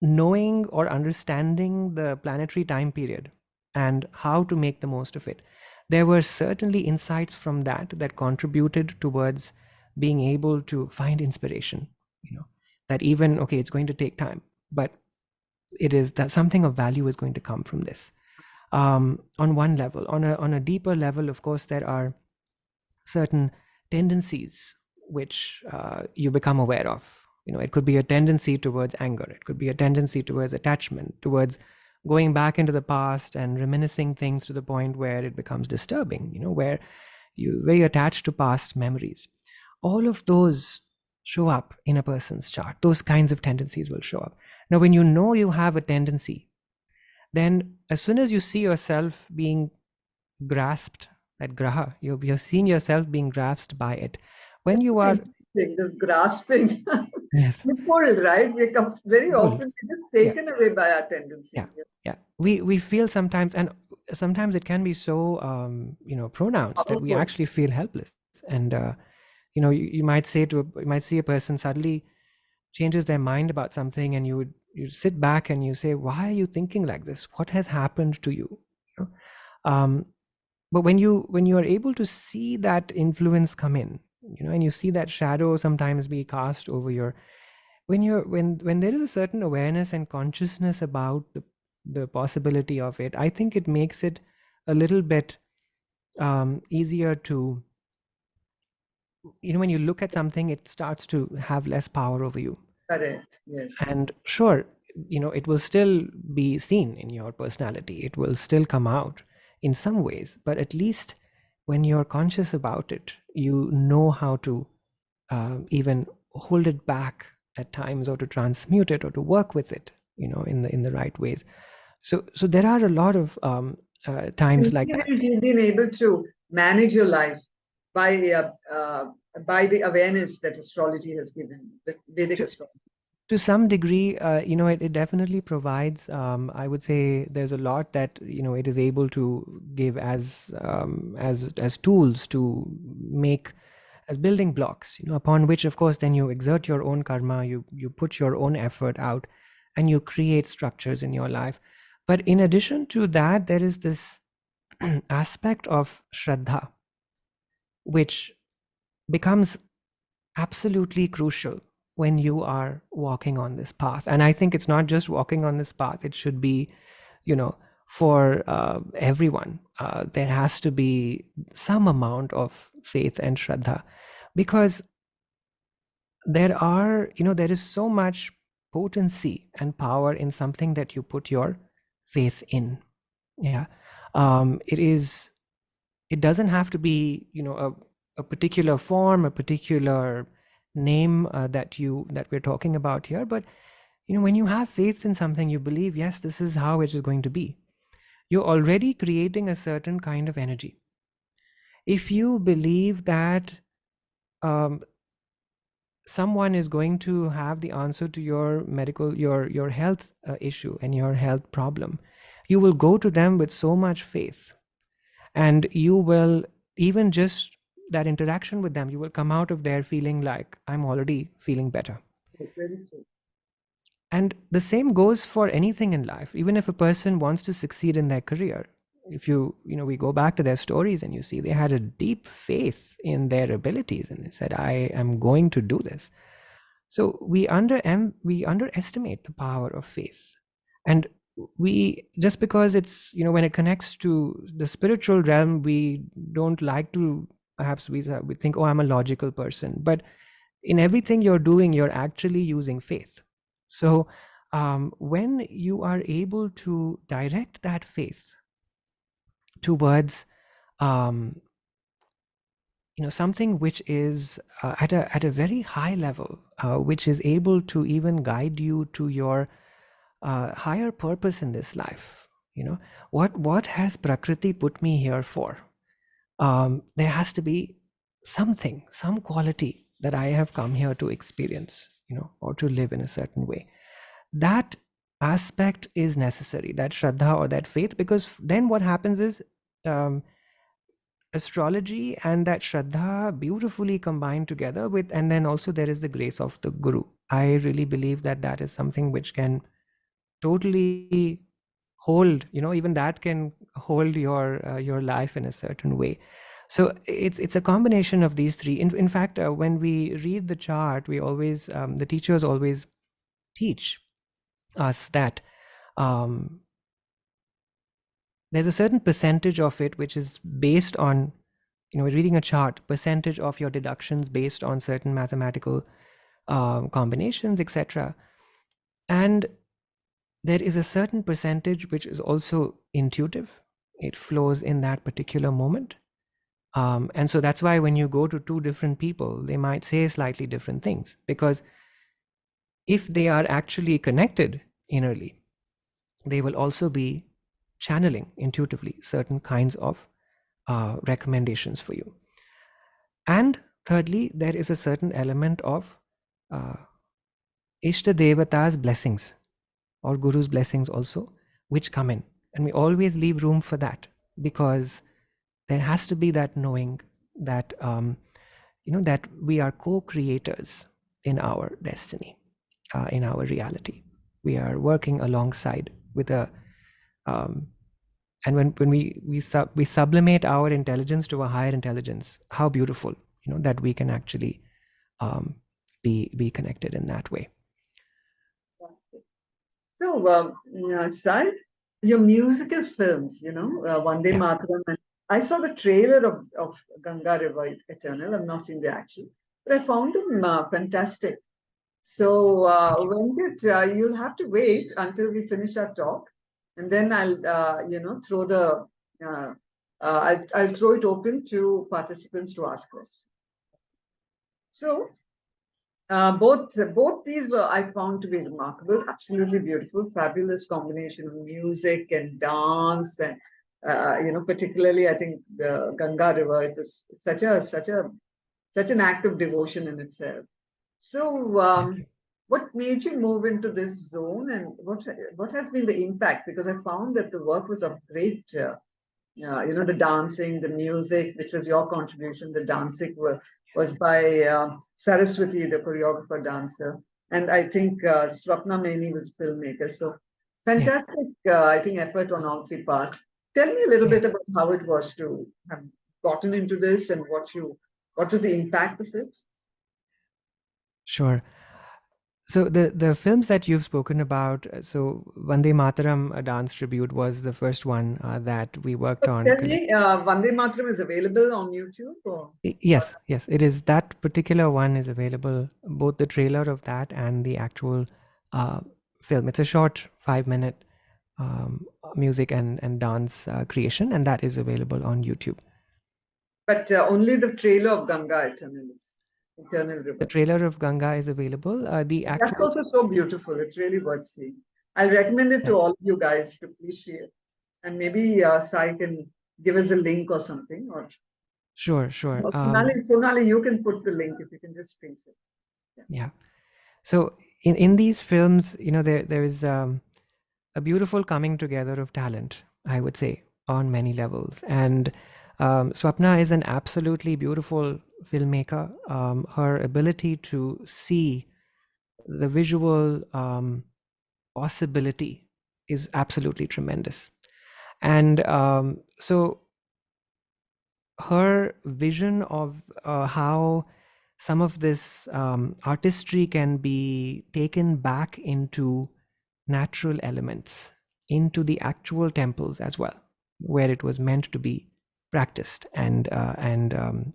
knowing or understanding the planetary time period and how to make the most of it, there were certainly insights from that contributed towards being able to find inspiration. That even, okay, it's going to take time, but it is that something of value is going to come from this. On one level, on a deeper level, of course, there are certain tendencies which you become aware of. It could be a tendency towards anger, it could be a tendency towards attachment, towards going back into the past and reminiscing things to the point where it becomes disturbing, where you're very attached to past memories. All of those show up in a person's chart. Those kinds of tendencies will show up. Now, when you have a tendency, then as soon as you see yourself being grasped, that graha, you're seeing yourself being grasped by it. When That's you so are, interesting, this grasping. yes, We're pulled, right? Very pulled. often we're just Yeah, taken away by our tendencies. yeah. We feel sometimes, and sometimes it can be so pronounced that we Powerful. actually feel helpless. And you might see a person suddenly changes their mind about something, and you sit back and you say, why are you thinking like this? What has happened to you? Um, but when you are able to see that influence come in, and you see that shadow sometimes be cast over your, when there is a certain awareness and consciousness about the possibility of it, I think it makes it a little bit easier to, when you look at something, it starts to have less power over you. Correct. Yes. And sure, it will still be seen in your personality, it will still come out in some ways, but at least when you're conscious about it, you know how to even hold it back at times, or to transmute it, or to work with it, in the right ways. So there are a lot of times like that. You've been able to manage your life by the awareness that astrology has given, the Vedic astrology. To some degree, it definitely provides, I would say there's a lot that it is able to give as tools to make, as building blocks, upon which, of course, then you exert your own karma, you put your own effort out, and you create structures in your life. But in addition to that, there is this aspect of Shraddha, which becomes absolutely crucial when you are walking on this path. And I think it's not just walking on this path, it should be, for everyone. There has to be some amount of faith and Shraddha, because there is so much potency and power in something that you put your faith in. Yeah. It doesn't have to be, a particular form, a particular name that we're talking about here, but When you have faith in something, you believe, yes, this is how it is going to be. You're already creating a certain kind of energy. If you believe that um, someone is going to have the answer to your your health issue and your health problem, you will go to them with so much faith, and you will, even just that interaction with them, you will come out of there feeling like, I'm already feeling better. Very true. And the same goes for anything in life. Even if a person wants to succeed in their career, if we go back to their stories and you see they had a deep faith in their abilities and they said, I am going to do this. So we underestimate the power of faith. And we, just because it's, when it connects to the spiritual realm, we don't like to, perhaps we think, oh, I'm a logical person. But in everything you're doing, you're actually using faith. So when you are able to direct that faith towards something which is at a very high level, which is able to even guide you to your higher purpose in this life. What has Prakriti put me here for? There has to be something, some quality that I have come here to experience, or to live in a certain way. That aspect is necessary, that shraddha or that faith, because then what happens is astrology and that shraddha beautifully combined together with, and then also there is the grace of the guru. I really believe that that is something which can totally hold, even that can hold your life in a certain way. So it's a combination of these three. In fact, when we read the chart, we always the teachers always teach us that there's a certain percentage of it which is based on, reading a chart, percentage of your deductions based on certain mathematical combinations, etc. And there is a certain percentage which is also intuitive. It flows in that particular moment. And so that's why when you go to two different people, they might say slightly different things, because if they are actually connected innerly, they will also be channeling intuitively certain kinds of recommendations for you. And thirdly, there is a certain element of Ishta Devata's blessings or Guru's blessings also, which come in. And we always leave room for that, because there has to be that knowing that, that we are co-creators in our destiny, in our reality. We are working alongside with a, and when we sublimate our intelligence to a higher intelligence, how beautiful, that we can actually be connected in that way. So, Sai, your musical films, Vande Mataram, and I saw the trailer of Ganga River Eternal. I've not seen the actual, but I found them fantastic. So, when you'll have to wait until we finish our talk, and then I'll, throw I'll throw it open to participants to ask questions. So, both these were, I found, to be remarkable, absolutely beautiful, fabulous combination of music and dance, and particularly I think the Ganga River. It was such an act of devotion in itself. So, what made you move into this zone, and what has been the impact? Because I found that the work was of great. The dancing, the music, which was your contribution, the dancing was by Saraswati, the choreographer dancer. And I think Swapna Maini was a filmmaker. So fantastic, I think, effort on all three parts. Tell me a little bit about how it was to have gotten into this, and what was the impact of it? Sure. So the films that you've spoken about, so Vande Mataram, a dance tribute, was the first one that we worked on. Tell me, Vande Mataram is available on YouTube? Or? Yes, it is. That particular one is available, both the trailer of that and the actual film. It's a short 5-minute music and dance creation, and that is available on YouTube. But only the trailer of Ganga Eternal is. Eternal The River. trailer of Ganga is available. The That's actual, also so beautiful. It's really worth seeing. I'll recommend it yeah, to all of you guys to please share. And maybe Sai can give us a link or something. Or sure. Sonali, you can put the link if you can just paste it. Yeah. Yeah. So in these films, there is a beautiful coming together of talent, I would say, on many levels. And Swapna is an absolutely beautiful filmmaker. Her ability to see the visual possibility is absolutely tremendous. And so her vision of how some of this artistry can be taken back into natural elements, into the actual temples as well, where it was meant to be practiced and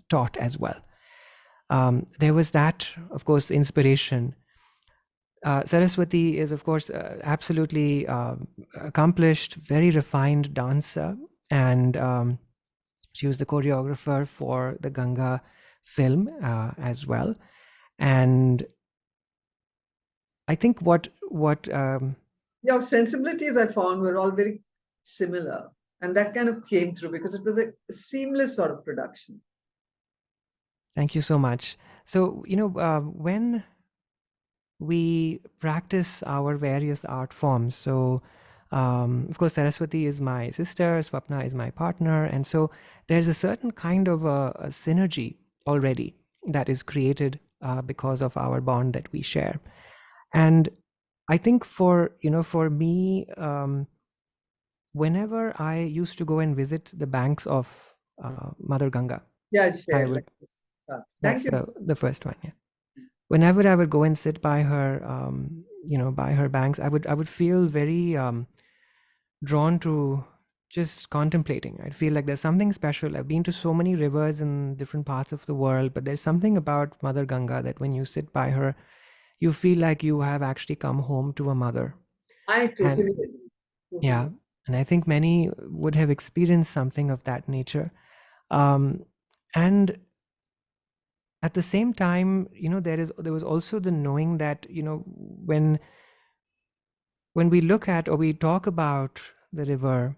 taught as well. There was that, of course, inspiration. Saraswati is, of course, absolutely accomplished, very refined dancer, and she was the choreographer for the Ganga film as well. And I think what Your sensibilities I found were all very similar. And that kind of came through because it was a seamless sort of production. thank you so much. So when we practice our various art forms, so of course Saraswati is my sister, Swapna is my partner, and so there's a certain kind of a synergy already that is created because of our bond that we share. And I think for me, whenever I used to go and visit the banks of Mother Ganga, Yeah, I shared would like this. Thank that's you. the first one, yeah. Whenever I would go and sit by her, by her banks, I would feel very drawn to just contemplating. I'd feel like there's something special. I've been to so many rivers in different parts of the world, but there's something about Mother Ganga that when you sit by her, you feel like you have actually come home to a mother. I And totally agree. yeah, Totally. and I think many would have experienced something of that nature. And at the same time, there was also the knowing that when we look at or we talk about the river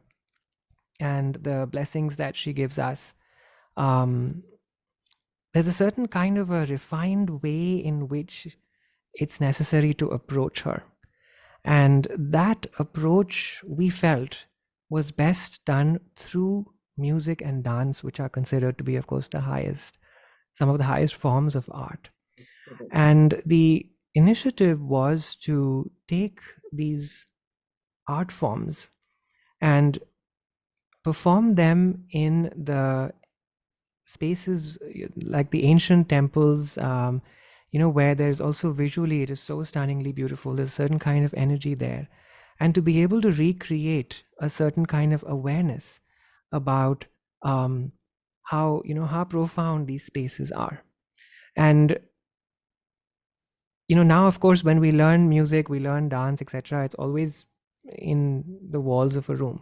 and the blessings that she gives us, um, there's a certain kind of a refined way in which it's necessary to approach her. And that approach we felt was best done through music and dance, which are considered to be, of course, some of the highest forms of art. And the initiative was to take these art forms and perform them in the spaces like the ancient temples, where there's also visually, it is so stunningly beautiful. There's a certain kind of energy there. And to be able to recreate a certain kind of awareness about how profound these spaces are. And now, of course, when we learn music, we learn dance, etc., it's always in the walls of a room.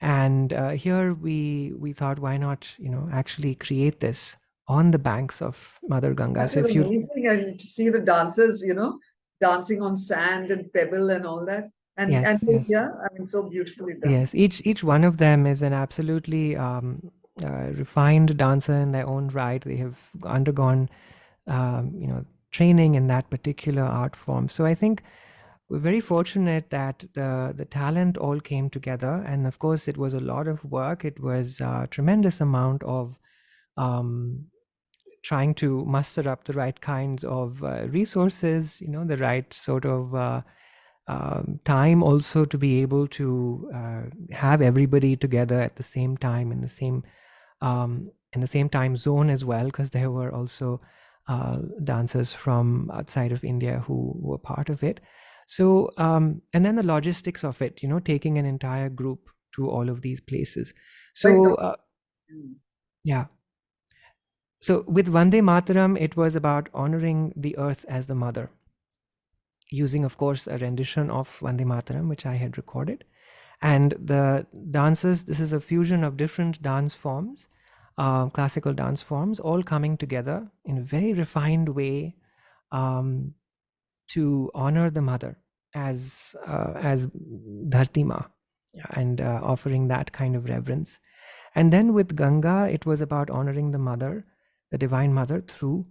And here we thought, why not actually create this on the banks of Mother Ganga. That So was if you amazing. And to see the dancers, dancing on sand and pebble and all that. And yes yes yeah, I mean, so beautifully done. yes, each one of them is an absolutely refined dancer in their own right. They have undergone training in that particular art form. So I think we're very fortunate that the talent all came together, and of course it was a lot of work. It was a tremendous amount of um, trying to muster up the right kinds of resources, the right sort of time also to be able to have everybody together at the same time in the same time zone as well, because there were also dancers from outside of India who were part of it. So and then the logistics of it, taking an entire group to all of these places. Right. So yeah. So with Vande Mataram, it was about honoring the earth as the mother, using, of course, a rendition of Vande Mataram, which I had recorded. And the dances, this is a fusion of different dance forms. classical dance forms, all coming together in a very refined way um, to honor the mother as Dharti Ma, and offering that kind of reverence. And then with Ganga, it was about honoring the mother, the divine mother, through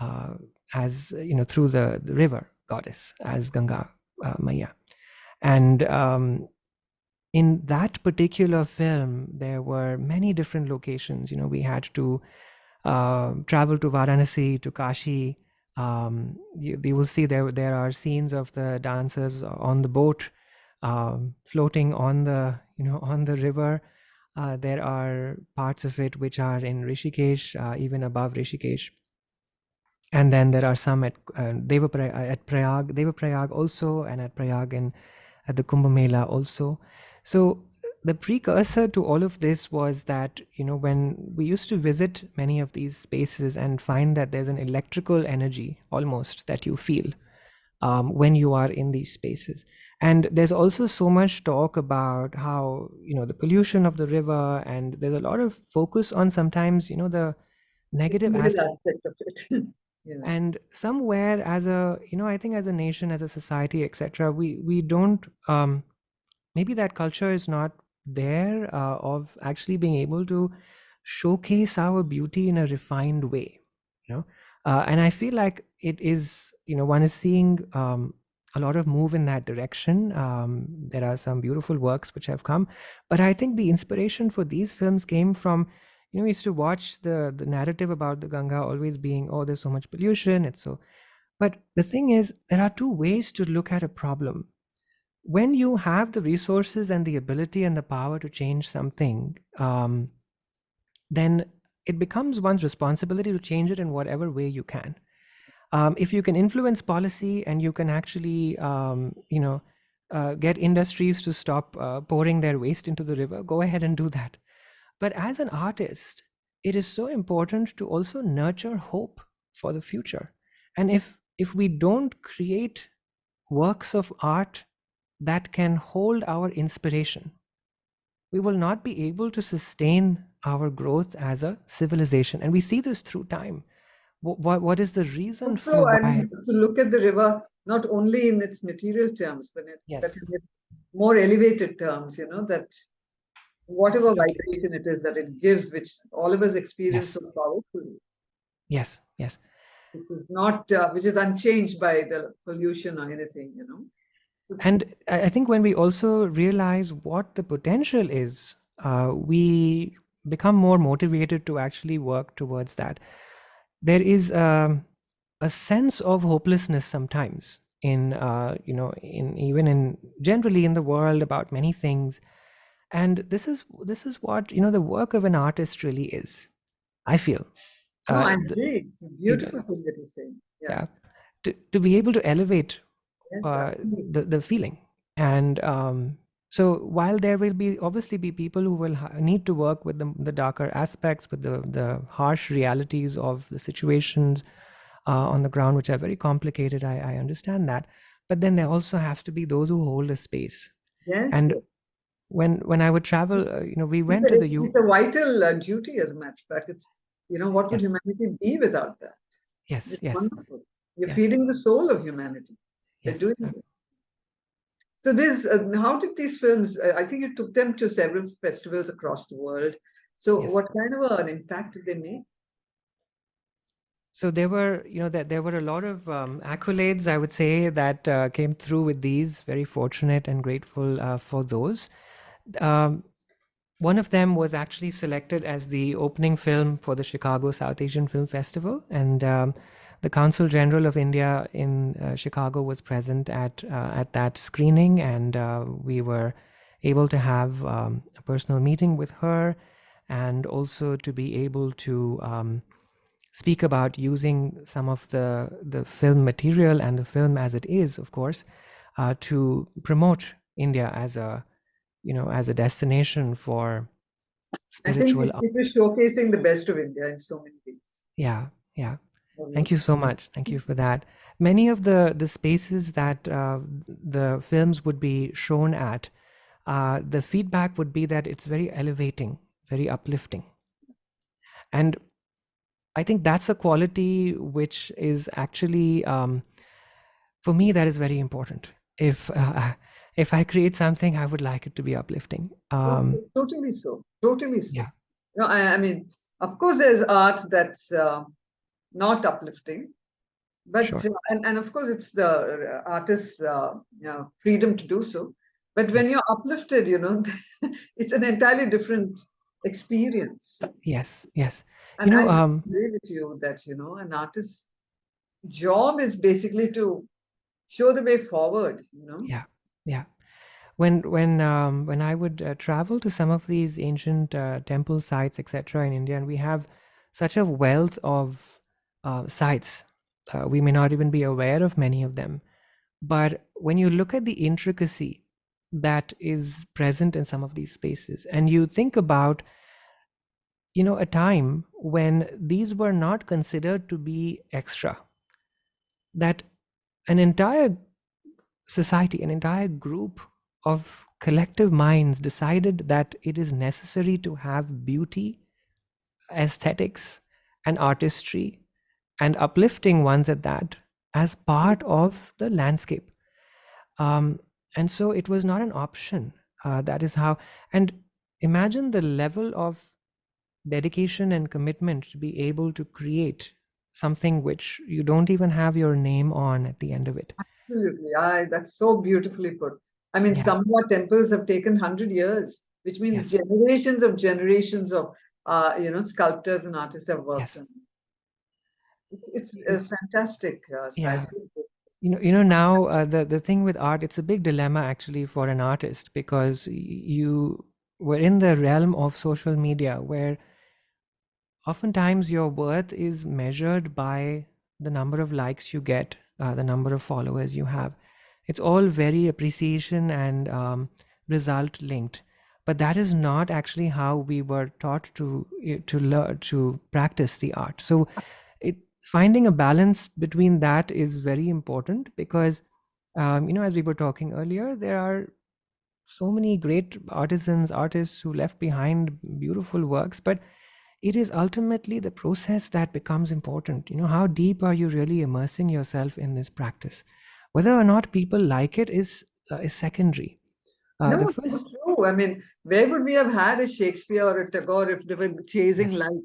through the river goddess as Ganga Maya. And in that particular film, there were many different locations. We had to travel to Varanasi, to Kashi. You will see there are scenes of the dancers on the boat, floating on the on the river. There are parts of it which are in Rishikesh, even above Rishikesh, and then there are some at Devaprayag also, and at Prayag and at the Kumbh Mela also. So the precursor to all of this was that when we used to visit many of these spaces and find that there's an electrical energy almost that you feel when you are in these spaces. And there's also so much talk about how the pollution of the river, and there's a lot of focus on sometimes the negative aspect of it. And somewhere as a I think as a nation, as a society, etc., we don't maybe that culture is not there of actually being able to showcase our beauty in a refined way, and I feel like it is one is seeing a lot of move in that direction. There are some beautiful works which have come, but I think the inspiration for these films came from we used to watch the narrative about the Ganga always being, oh, there's so much pollution, it's so. But the thing is, there are two ways to look at a problem. When you have the resources and the ability and the power to change something, then it becomes one's responsibility to change it in whatever way you can. If you can influence policy and you can actually, get industries to stop pouring their waste into the river, go ahead and do that. But as an artist, it is so important to also nurture hope for the future. And if we don't create works of art that can hold our inspiration, we will not be able to sustain our growth as a civilization. And we see this through time. What is the reason for why? And to look at the river not only in its material terms, but in its more elevated terms, that whatever vibration it is that it gives, which all of us experience so powerfully. Yes. It is not, which is unchanged by the pollution or anything, And I think when we also realize what the potential is, we become more motivated to actually work towards that. There is a sense of hopelessness sometimes in generally in the world about many things. And this is what the work of an artist really is, I feel. I agree. It's a beautiful thing that you're saying. Yeah. To be able to elevate the feeling. And so while there will obviously be people who will need to work with the darker aspects, with the harsh realities of the situations on the ground, which are very complicated, I understand that. But then there also have to be those who hold a space. And when I would travel, we went to the It's a vital duty, as a matter of fact. It's, what would humanity be without that? Yes. Wonderful. You're feeding the soul of humanity. Yes. So how did these films, I think you took them to several festivals across the world. So what kind of an impact did they make? So there were, there were a lot of accolades, I would say, that came through with these. Very fortunate and grateful for those. One of them was actually selected as the opening film for the Chicago South Asian Film Festival, and the Consul General of India in Chicago was present at that screening, and we were able to have a personal meeting with her, and also to be able to speak about using some of the film material and the film as it is, of course, to promote India as a destination for spiritual. I think it was showcasing the best of India in so many ways. Yeah. Thank you so much. Thank you for that. Many of the spaces that the films would be shown at, the feedback would be that it's very elevating, very uplifting. And I think that's a quality which is actually, for me, that is very important. If I create something, I would like it to be uplifting. Totally so. Totally so. Yeah, You know, I mean, of course, there's art that's not uplifting, but sure. and of course, it's the artist's freedom to do so. But when Yes, you're uplifted, it's an entirely different experience. yes, yes. And I agree with you that an artist's job is basically to show the way forward. Yeah, yeah. When I would travel to some of these ancient temple sites, etc., in India, and we have such a wealth of sites, we may not even be aware of many of them. But when you look at the intricacy that is present in some of these spaces, and you think about, a time when these were not considered to be extra, that an entire society, an entire group of collective minds decided that it is necessary to have beauty, aesthetics, and artistry, and uplifting ones at that, as part of the landscape. And so it was not an option. That is how, and imagine the level of dedication and commitment to be able to create something which you don't even have your name on at the end of it. Absolutely. That's so beautifully put. I mean, Yeah. some of our temples have taken 100 years, which means Yes. generations of, sculptors and artists have worked Yes. on it. It's a fantastic size. Yeah. Now the thing with art, it's a big dilemma actually for an artist, because you were in the realm of social media where oftentimes your worth is measured by the number of likes you get, the number of followers you have. It's all very appreciation and result linked, but that is not actually how we were taught to learn to practice the art. So finding a balance between that is very important, because as we were talking earlier, there are so many great artists who left behind beautiful works, but it is ultimately the process that becomes important. How deep are you really immersing yourself in this practice? Whether or not people like it is secondary. No, The so first, true. I mean, where would we have had a Shakespeare or a Tagore if they were chasing yes, light?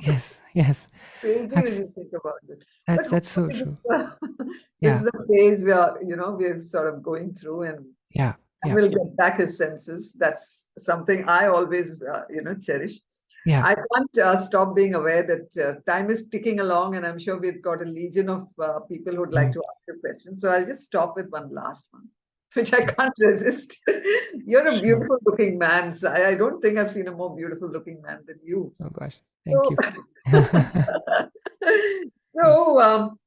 yes, yes, Crazy when you think about it. But that's so hopefully true. this Yeah, is the phase we're sort of going through, and yeah, yeah, we'll get back his senses. That's something I always, cherish. yeah. I can't stop being aware that time is ticking along, and I'm sure we've got a legion of people who'd like Mm, to ask you questions. So I'll just stop with one last one, which I yeah, can't resist. You're a sure. beautiful looking man. So I don't think I've seen a more beautiful looking man than you. Oh gosh, thank So, you. Thanks. so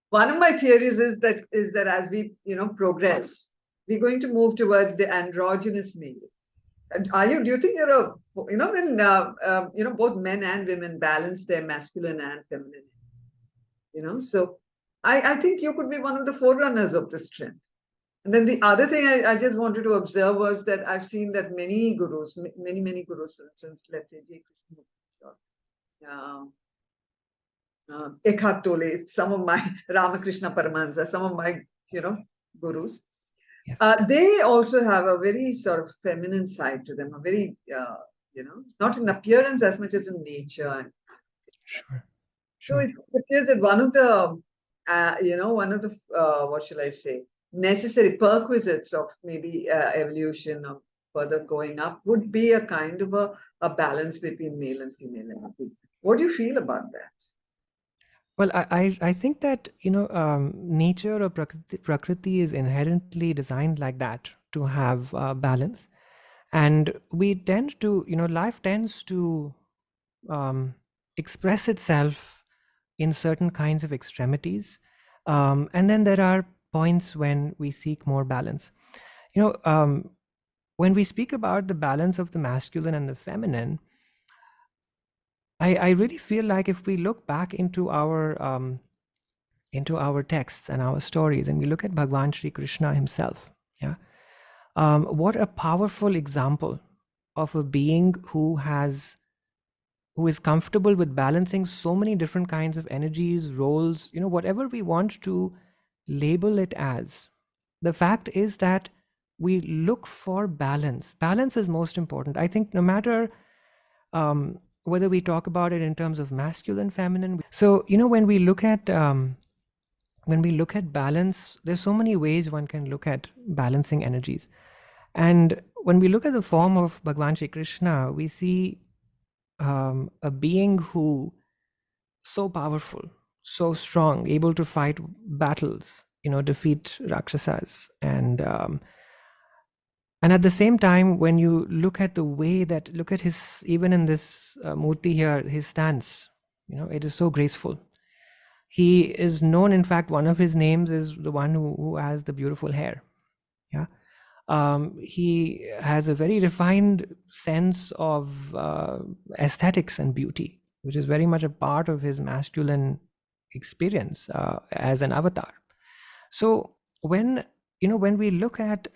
one of my theories is that as we progress, we're going to move towards the androgynous male. And do you think you're when both men and women balance their masculine and feminine, so I think you could be one of the forerunners of this trend. And then the other thing I just wanted to observe was that I've seen that many gurus, many gurus, for instance, let's say J. Krishna, Eckhart Tolle, some of my Ramakrishna Paramahansa, some of my, gurus, Yes, they also have a very sort of feminine side to them, a very, not in appearance as much as in nature. And sure, so sure. it appears that one of the, what shall I say, necessary perquisites of maybe evolution or further going up would be a kind of a balance between male and female energy. What do you feel about that? Well, I think that nature or prakriti is inherently designed like that, to have balance, and we tend to life tends to um, express itself in certain kinds of extremities, and then there are points when we seek more balance. you know um, when we speak about the balance of the masculine and the feminine, I really feel like if we look back into our texts and our stories, and we look at Bhagwan Sri Krishna himself, yeah, what a powerful example of a being who has who is comfortable with balancing so many different kinds of energies, roles, whatever we want to label it as. The fact is that we look for balance. Balance is most important. I think no matter whether we talk about it in terms of masculine, feminine. So, when we look at balance, there's so many ways one can look at balancing energies. And when we look at the form of Bhagwan Shri Krishna, we see a being who so powerful, so strong, able to fight battles, defeat Rakshasas. And at the same time, when you look at look at his, even in this murti here, his stance, it is so graceful. He is known, in fact, one of his names is the one who has the beautiful hair. Yeah. He has a very refined sense of aesthetics and beauty, which is very much a part of his masculine experience as an avatar. So when we look at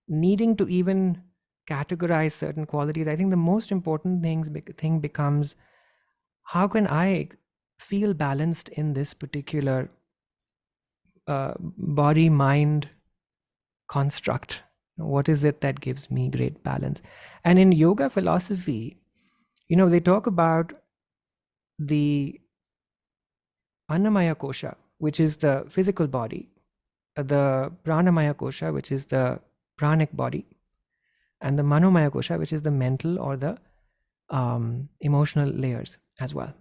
needing to even categorize certain qualities, I think the most important thing becomes, how can I feel balanced in this particular body mind construct? What is it that gives me great balance? And in yoga philosophy, they talk about the Annamaya Kosha, which is the physical body, the Pranamaya Kosha, which is the pranic body, and the Manomaya Kosha, which is the mental or the emotional layers as well.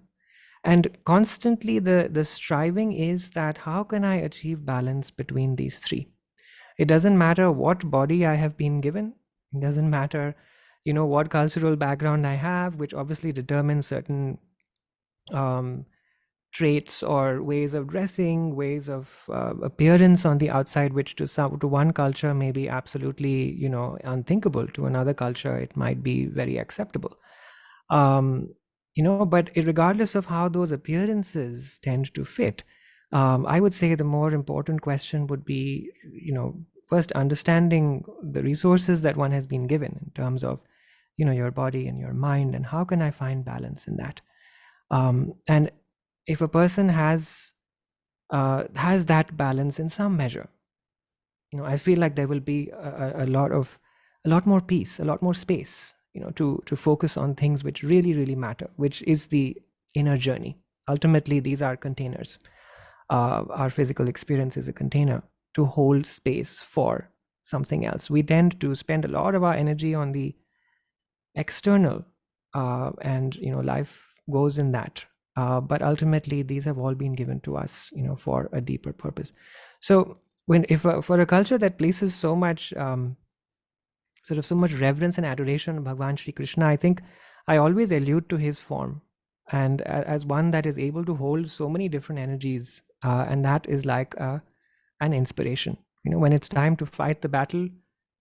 And constantly the striving is that how can I achieve balance between these three? It doesn't matter what body I have been given. It doesn't matter, what cultural background I have, which obviously determines certain traits or ways of dressing, ways of appearance on the outside, which to one culture may be absolutely, unthinkable. To another culture, it might be very acceptable. But regardless of how those appearances tend to fit, I would say the more important question would be, first understanding the resources that one has been given in terms of, your body and your mind, and how can I find balance in that? And if a person has that balance in some measure, I feel like there will be a lot more peace, a lot more space, to focus on things which really, really matter, which is the inner journey. Ultimately, these are containers. Our physical experience is a container to hold space for something else. We tend to spend a lot of our energy on the external, and life goes in that. But ultimately, these have all been given to us, for a deeper purpose. So for a culture that places so much so much reverence and adoration on Bhagwan Shri Krishna, I think I always allude to his form, and as one that is able to hold so many different energies, and that is like an inspiration. When it's time to fight the battle,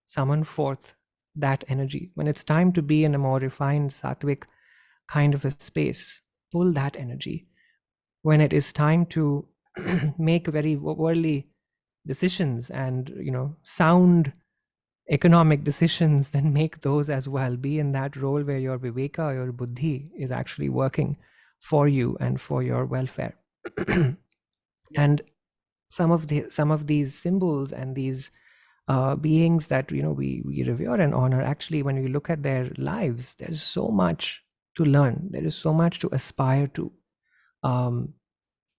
summon forth that energy. When it's time to be in a more refined sattvic kind of a space, pull that energy. When it is time to make very worldly decisions and sound economic decisions, then make those as well. Be in that role where your viveka, your buddhi, is actually working for you and for your welfare. And some of these symbols and these beings that we revere and honor, actually, when we look at their lives, there's so much to learn. There is so much to aspire to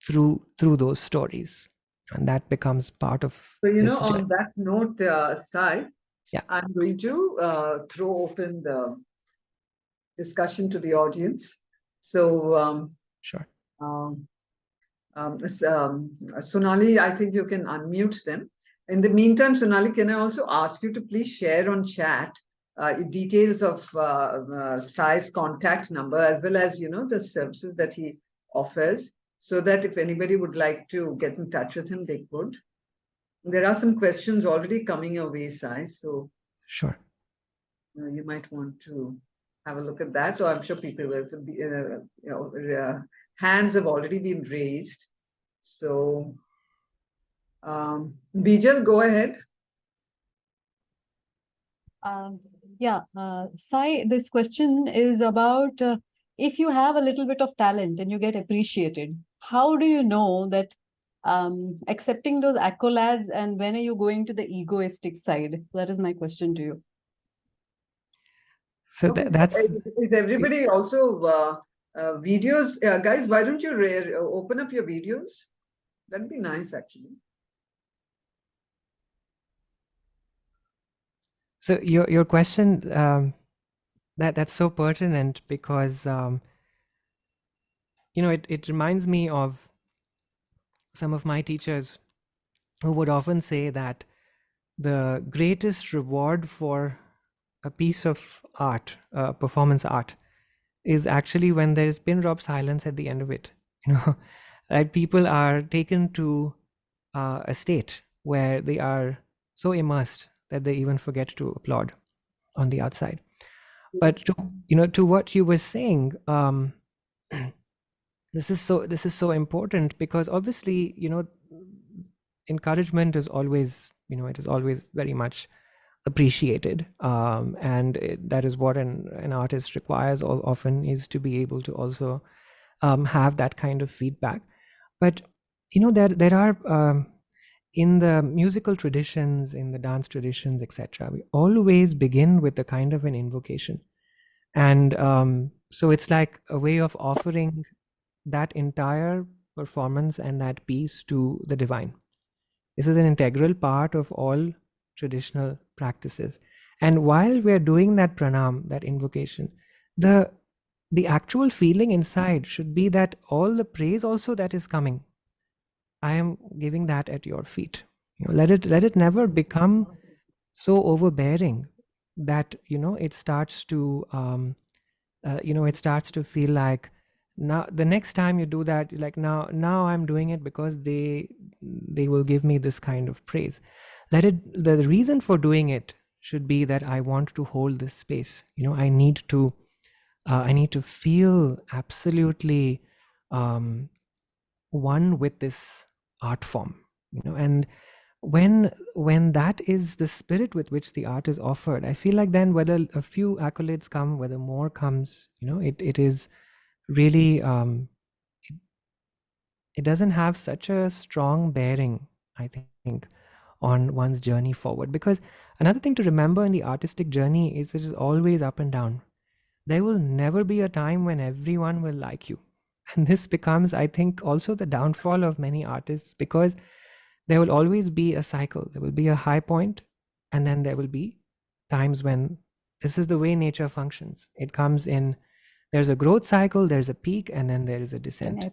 through those stories, and that becomes part of this journey. On that note, Sai, Yeah, I'm going to throw open the discussion to the audience. So sure. Sonali, I think you can unmute them. In the meantime, Sonali, can I also ask you to please share on chat details of Sai's contact number, as well as the services that he offers, so that if anybody would like to get in touch with him, they could. There are some questions already coming your way, Sai, so Sure. You might want to have a look at that. So I'm sure people will, hands have already been raised. So, Bijal, go ahead. Yeah, Sai, this question is about if you have a little bit of talent and you get appreciated, how do you know that accepting those accolades, and when are you going to the egoistic side? That is my question to you. So Okay, that's is everybody also videos? Guys, why don't you open up your videos? That'd be nice, actually. so your question, that's so pertinent, because it reminds me of some of my teachers who would often say that the greatest reward for a piece of art, performance art, is actually when there is pin drop silence at the end of it. You know, right? People are taken to a state where they are so immersed that they even forget to applaud on the outside. But to what you were saying, this is so important, because obviously, encouragement is always, it is always very much appreciated, and that is what an artist requires often, is to be able to also have that kind of feedback. But there are, in the musical traditions, in the dance traditions, etc., we always begin with a kind of an invocation. And so it's like a way of offering that entire performance and that piece to the divine. This is an integral part of all traditional practices. And while we're doing that pranam, that invocation, the actual feeling inside should be that all the praise also that is coming, I am giving that at your feet. Let it never become so overbearing that it starts to it starts to feel like, now the next time you do that, like, now I'm doing it because they will give me this kind of praise. The reason for doing it should be that I want to hold this space. I need to feel absolutely one with this art form. And when that is the spirit with which the art is offered, I feel like then whether a few accolades come, whether more comes, it is really, it doesn't have such a strong bearing, I think, on one's journey forward. Because another thing to remember in the artistic journey is it is always up and down. There will never be a time when everyone will like you. And this becomes, I think, also the downfall of many artists, because there will always be a cycle. There will be a high point, and then there will be times when, this is the way nature functions. It comes in, there's a growth cycle, there's a peak, and then there is a descent.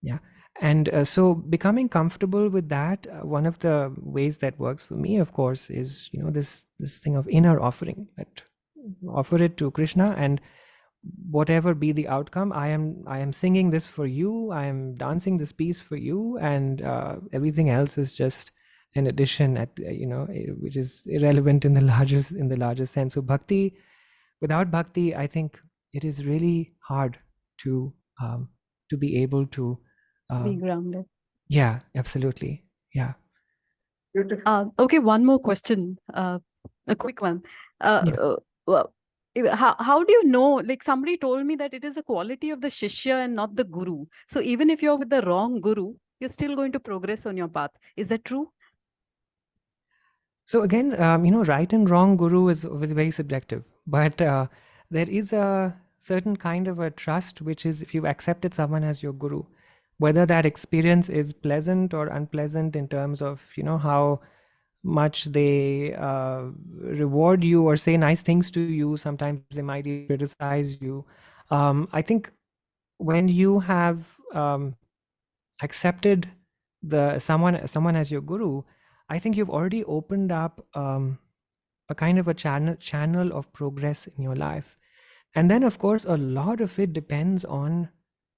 Yeah. And so becoming comfortable with that, one of the ways that works for me, of course, is this thing of inner offering, that offer it to Krishna, and whatever be the outcome, I am singing this for you, I am dancing this piece for you, and everything else is just an addition at which is irrelevant in the larger sense. So without bhakti, I think it is really hard to be able to Be grounded. Yeah, absolutely. Yeah. Beautiful. Okay, one more question, a quick one. Yeah. Well, how do you know? Like, somebody told me that it is a quality of the shishya and not the guru. So even if you're with the wrong guru, you're still going to progress on your path. Is that true? So again, right and wrong guru is very subjective, but there is a certain kind of a trust, which is if you've accepted someone as your guru, whether that experience is pleasant or unpleasant in terms of how much they reward you or say nice things to you. Sometimes they might even criticize you. I think when you have accepted someone as your guru, I think you've already opened up a kind of a channel of progress in your life. And then, of course, a lot of it depends on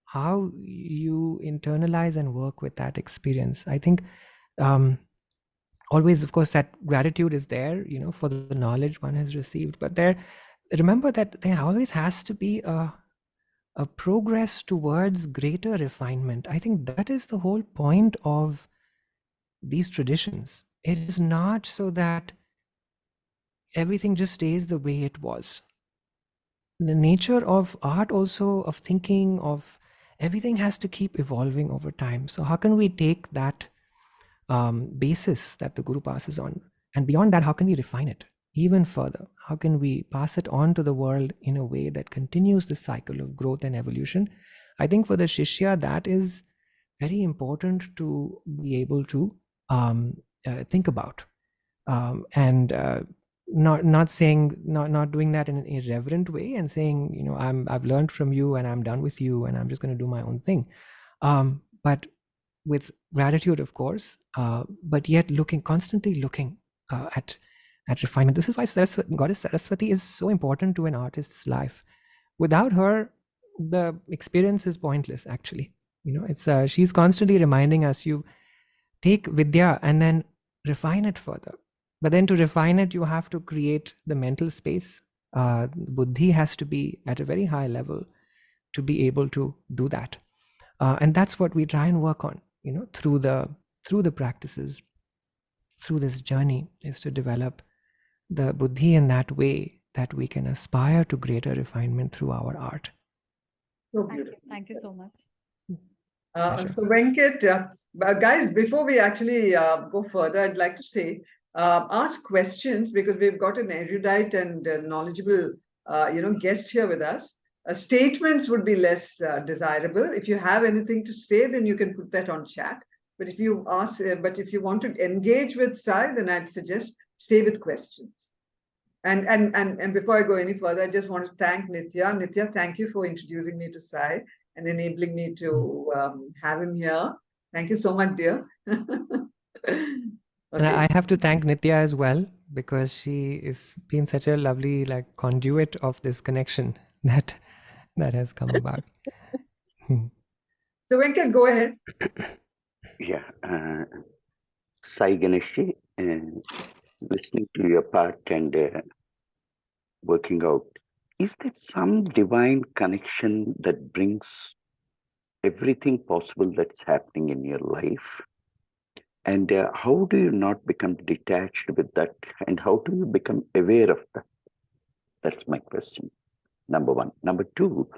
how you internalize and work with that experience. I think always, of course, that gratitude is there, for the knowledge one has received. But remember that there always has to be a progress towards greater refinement. I think that is the whole point of these traditions. It is not so that everything just stays the way it was. The nature of art also, of thinking, of everything has to keep evolving over time. So how can we take that basis that the Guru passes on, and beyond that, how can we refine it even further? How can we pass it on to the world in a way that continues the cycle of growth and evolution? I think for the Shishya, that is very important to be able to think about, and not saying, not doing that in an irreverent way and saying, you know, I've learned from you and I'm done with you and I'm just going to do my own thing, but with gratitude, of course, but yet constantly looking at refinement. This is why Goddess Saraswati is so important to an artist's life. Without her, the experience is pointless, actually. You know, it's she's constantly reminding us, you take Vidya and then refine it further. But then to refine it, you have to create the mental space. Buddhi has to be at a very high level to be able to do that. And that's what we try and work on, you know, through the practices, through this journey, is to develop the buddhi in that way that we can aspire to greater refinement through our art. So Thank you. beautiful. Thank you so much. So Venkat, guys, before we actually go further, I'd like to say, ask questions, because we've got an erudite and knowledgeable, guest here with us. Statements would be less desirable. If you have anything to say, then you can put that on chat. But if you want to engage with Sai, then I'd suggest stay with questions. And before I go any further, I just want to thank Nitya. Nitya, thank you for introducing me to Sai and enabling me to have him here. Thank you so much, dear. And I have to thank Nitya as well, because she is been such a lovely conduit of this connection that has come about. So Venkat, go ahead. Yeah, Sai Ganesh, listening to your part and working out, is there some divine connection that brings everything possible that's happening in your life? And how do you not become detached with that? And how do you become aware of that? That's my question, number one. Number two,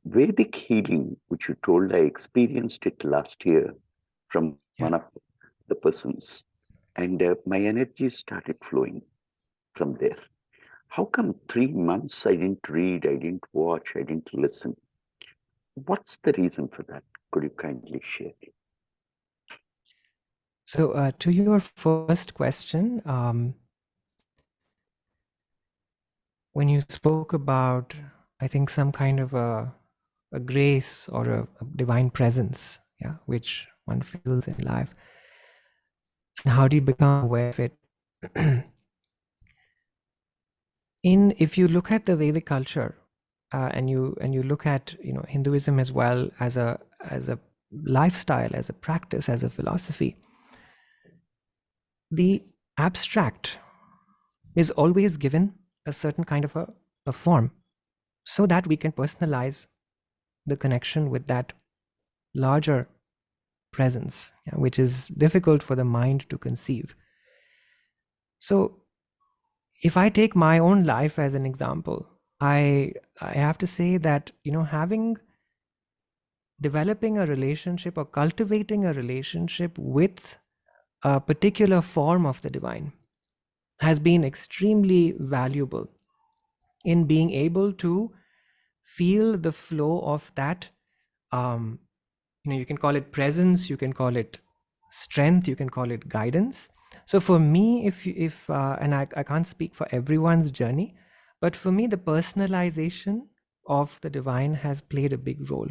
Vedic healing, which you told, I experienced it last year from one of the persons. And my energy started flowing from there. How come 3 months I didn't read, I didn't watch, I didn't listen? What's the reason for that? Could you kindly share? So to your first question, when you spoke about, I think, some kind of a grace or a divine presence, which one feels in life, and how do you become aware of it? If you look at the Vedic culture, and you look at Hinduism as well, as a lifestyle, as a practice, as a philosophy, the abstract is always given a certain kind of a form, so that we can personalize the connection with that larger presence, which is difficult for the mind to conceive. So if I take my own life as an example, I have to say that developing a relationship or cultivating a relationship with a particular form of the divine has been extremely valuable in being able to feel the flow of that. You can call it presence, you can call it strength, you can call it guidance. So for me, if and I can't speak for everyone's journey, but for me, the personalization of the divine has played a big role,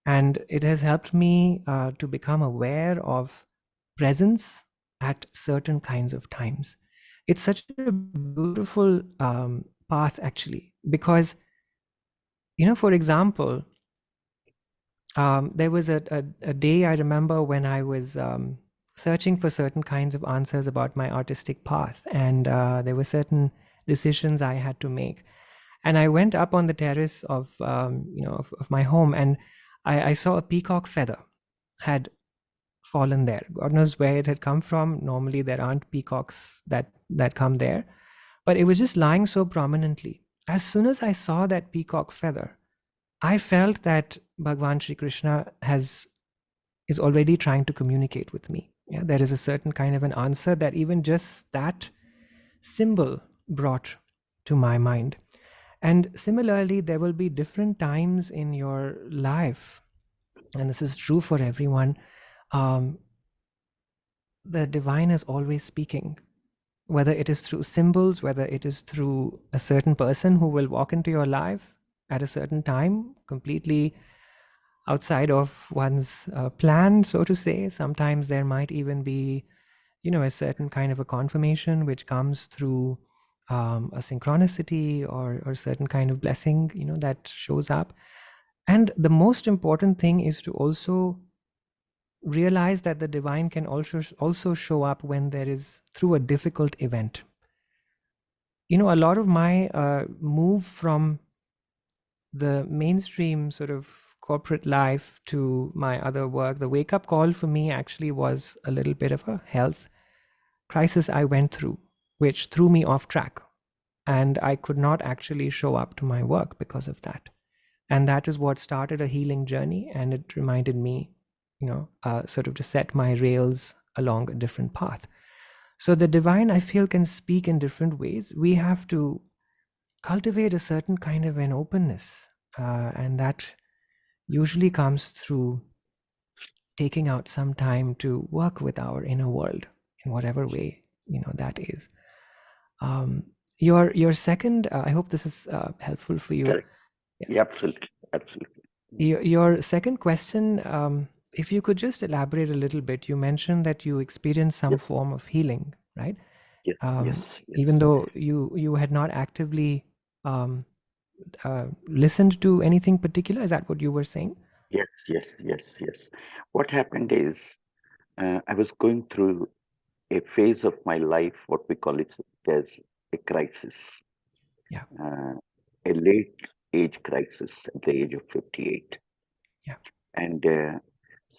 and it has helped me to become aware of presence at certain kinds of times. It's such a beautiful path, actually, because for example, there was a day I remember when I was searching for certain kinds of answers about my artistic path, and there were certain decisions I had to make, and I went up on the terrace of my home, and I saw a peacock feather had fallen there. God knows where it had come from. Normally there aren't peacocks that come there, but it was just lying so prominently. As soon as I saw that peacock feather, I felt that Bhagwan Shri Krishna is already trying to communicate with me. Yeah, there is a certain kind of an answer that even just that symbol brought to my mind. And similarly, there will be different times in your life, and this is true for everyone. The divine is always speaking, whether it is through symbols, whether it is through a certain person who will walk into your life at a certain time, completely outside of one's plan, so to say. Sometimes there might even be, a certain kind of a confirmation which comes through a synchronicity or a certain kind of blessing, that shows up. And the most important thing is to also realize that the divine can also show up when there is through a difficult event. A lot of my move from the mainstream sort of corporate life to my other work, the wake-up call for me actually was a little bit of a health crisis I went through, which threw me off track. And I could not actually show up to my work because of that. And that is what started a healing journey. And it reminded me, sort of to set my rails along a different path. So the divine, I feel, can speak in different ways. We have to cultivate a certain kind of an openness. And that usually comes through taking out some time to work with our inner world in whatever way, that is. Your second, I hope this is helpful for you. Correct. Yeah, absolutely. Your second question, if you could just elaborate a little bit. You mentioned that you experienced some form of healing, right? Yes. Even though you had not actively listened to anything particular. Is that what you were saying? Yes. What happened is, I was going through a phase of my life, what we call it as a crisis. Yeah. A late age crisis at the age of 58. Yeah. And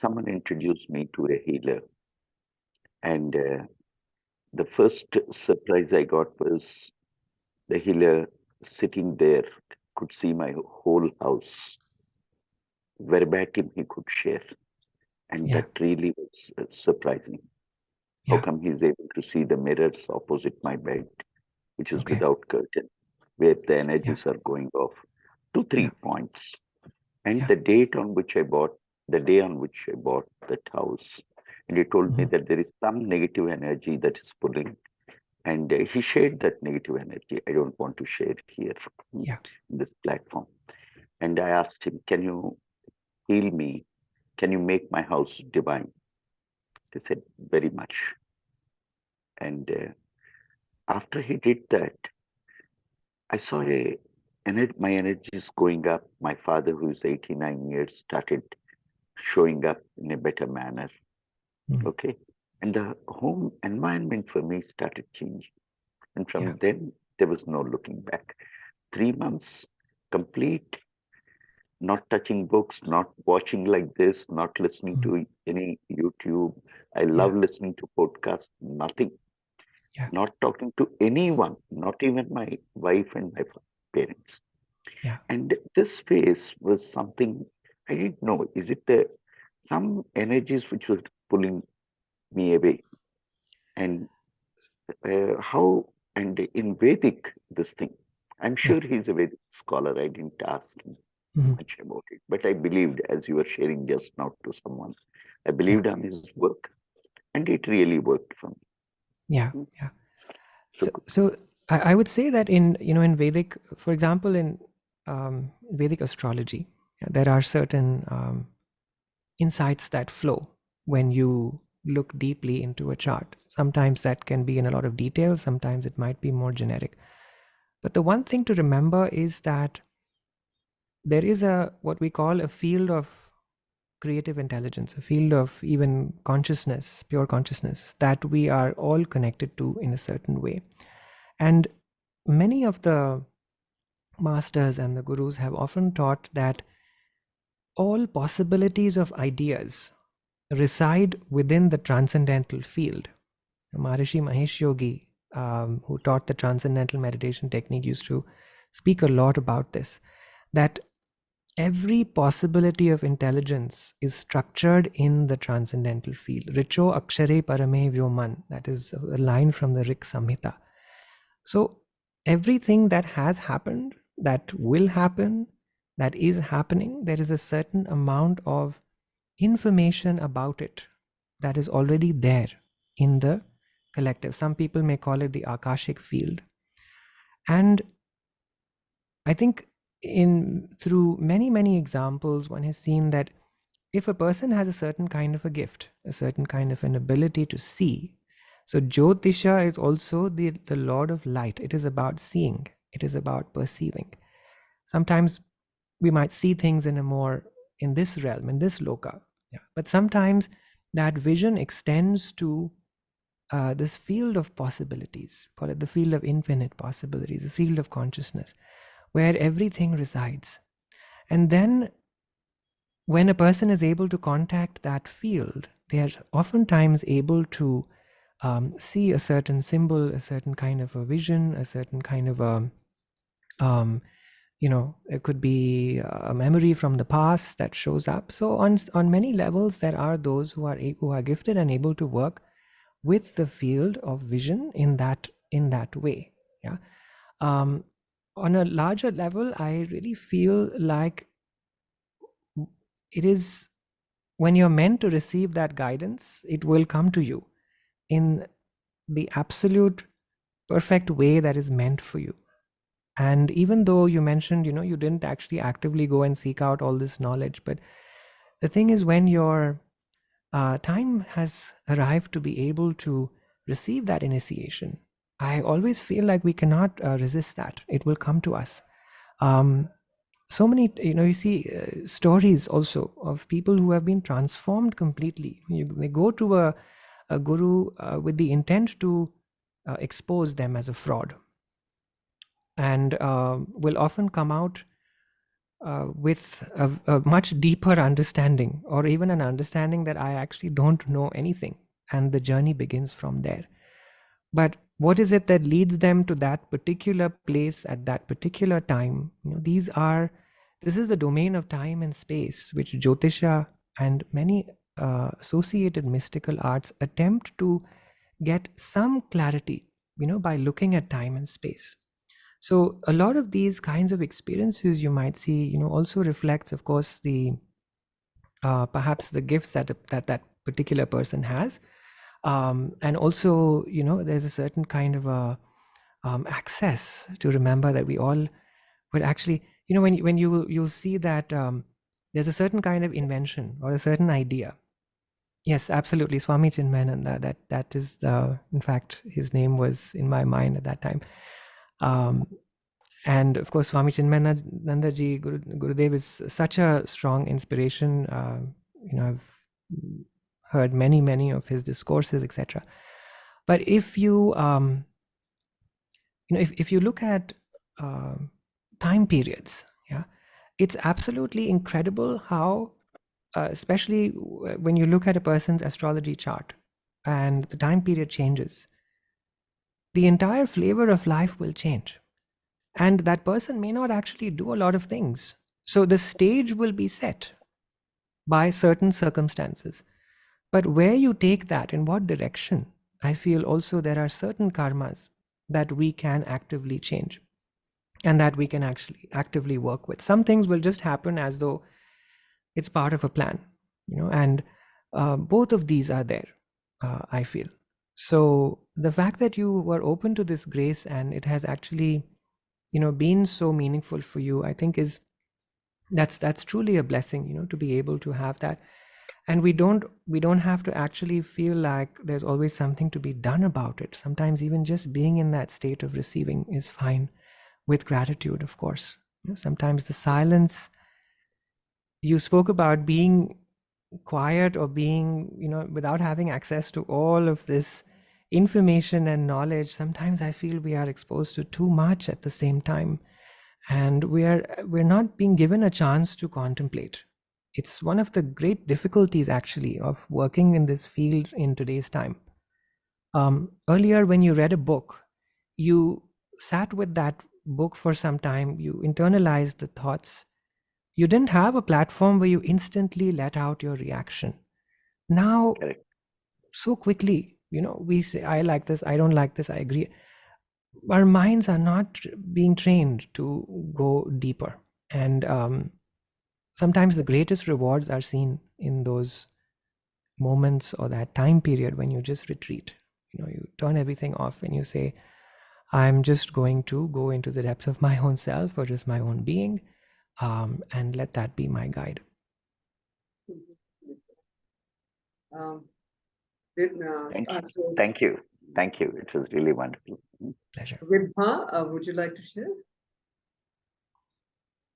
someone introduced me to a healer. And the first surprise I got was the healer sitting there could see my whole house. Verbatim he could share. And that really was surprising. How come he's able to see the mirrors opposite my bed, which is without curtain, where the energies are going off? 2-3 points. And the day on which I bought that house, and he told me that there is some negative energy that is pulling, and he shared that negative energy. I don't want to share here in this platform. And I asked him, can you heal me? Can you make my house divine? He said, very much. And after he did that, I saw my energy is going up. My father, who is 89 years, started showing up in a better manner. Okay. And the home environment for me started changing. And from then, there was no looking back. 3 months, complete, not touching books, not watching like this, not listening to any YouTube. I love listening to podcasts, nothing. Not talking to anyone, not even my wife and my parents. And this phase was something I didn't know. Is it some energies which was pulling me away? And how, and in Vedic, this thing, I'm sure he's a Vedic scholar. I didn't ask him much about it, but I believed, as you were sharing just now to someone, I believed on his work, and it really worked for me. So I would say that in Vedic, for example, in Vedic astrology, there are certain insights that flow when you look deeply into a chart. Sometimes that can be in a lot of detail, sometimes it might be more generic. But the one thing to remember is that there is what we call a field of creative intelligence, a field of even consciousness, pure consciousness, that we are all connected to in a certain way. And many of the masters and the gurus have often taught that all possibilities of ideas reside within the transcendental field. Maharishi Mahesh Yogi who taught the transcendental meditation technique, used to speak a lot about this, that every possibility of intelligence is structured in the transcendental field. Richo akshare parame vyoman. That is a line from the Rik Samhita. So everything that has happened, that will happen, that is happening, there is a certain amount of information about it that is already there in the collective. Some people may call it the Akashic field. And I think through many examples, one has seen that if a person has a certain kind of a gift, a certain kind of an ability to see, so Jyotisha is also the Lord of light. It is about seeing. It is about perceiving. Sometimes we might see things in this realm, in this loka. Yeah. But sometimes that vision extends to this field of possibilities, call it the field of infinite possibilities, the field of consciousness, where everything resides. And then when a person is able to contact that field, they are oftentimes able to see a certain symbol, a certain kind of a vision, a certain kind of a, it could be a memory from the past that shows up. So on many levels, there are those who are gifted and able to work with the field of vision in that way. Yeah. On a larger level, I really feel like it is when you're meant to receive that guidance, it will come to you in the absolute perfect way that is meant for you. And even though you mentioned, you didn't actually actively go and seek out all this knowledge, but the thing is, when your time has arrived to be able to receive that initiation, I always feel like we cannot resist that. It will come to us. So many, you see stories also of people who have been transformed completely. They go to a guru with the intent to expose them as a fraud, and will often come out with a much deeper understanding, or even an understanding that I actually don't know anything, and the journey begins from there. But what is it that leads them to that particular place at that particular time? This is the domain of time and space, which Jyotisha and many associated mystical arts attempt to get some clarity, by looking at time and space. So a lot of these kinds of experiences you might see, also reflects, of course, the perhaps the gifts that particular person has, and also, there's a certain kind of a access to remember that we all would actually, when you'll see that there's a certain kind of invention or a certain idea. Yes, absolutely, Swami Chinmayananda. That is in fact, his name was in my mind at that time. And of course, Swami Chinmayananda ji, Gurudev is such a strong inspiration. I've heard many of his discourses, etc. But if you, if you look at time periods, yeah, it's absolutely incredible how, especially when you look at a person's astrology chart and the time period changes, the entire flavor of life will change. And that person may not actually do a lot of things. So the stage will be set by certain circumstances. But where you take that, in what direction, I feel also there are certain karmas that we can actively change and that we can actually actively work with. Some things will just happen as though it's part of a plan, and both of these are there, I feel. So the fact that you were open to this grace and it has actually, been so meaningful for you, I think that's truly a blessing, to be able to have that. And we don't have to actually feel like there's always something to be done about it. Sometimes even just being in that state of receiving is fine, with gratitude, of course. Sometimes the silence, you spoke about being quiet or being, without having access to all of this information and knowledge. Sometimes I feel we are exposed to too much at the same time, and we're not being given a chance to contemplate. It's one of the great difficulties, actually, of working in this field in today's time. Earlier, when you read a book, you sat with that book for some time, you internalized the thoughts, you didn't have a platform where you instantly let out your reaction. Now, Correct. so quickly, we say, I like this, I don't like this, I agree. Our minds are not being trained to go deeper. And sometimes the greatest rewards are seen in those moments or that time period when you just retreat. You turn everything off and you say, I'm just going to go into the depths of my own self or just my own being, and let that be my guide. Thank you. Thank you. It was really wonderful. Pleasure. Vibha, would you like to share?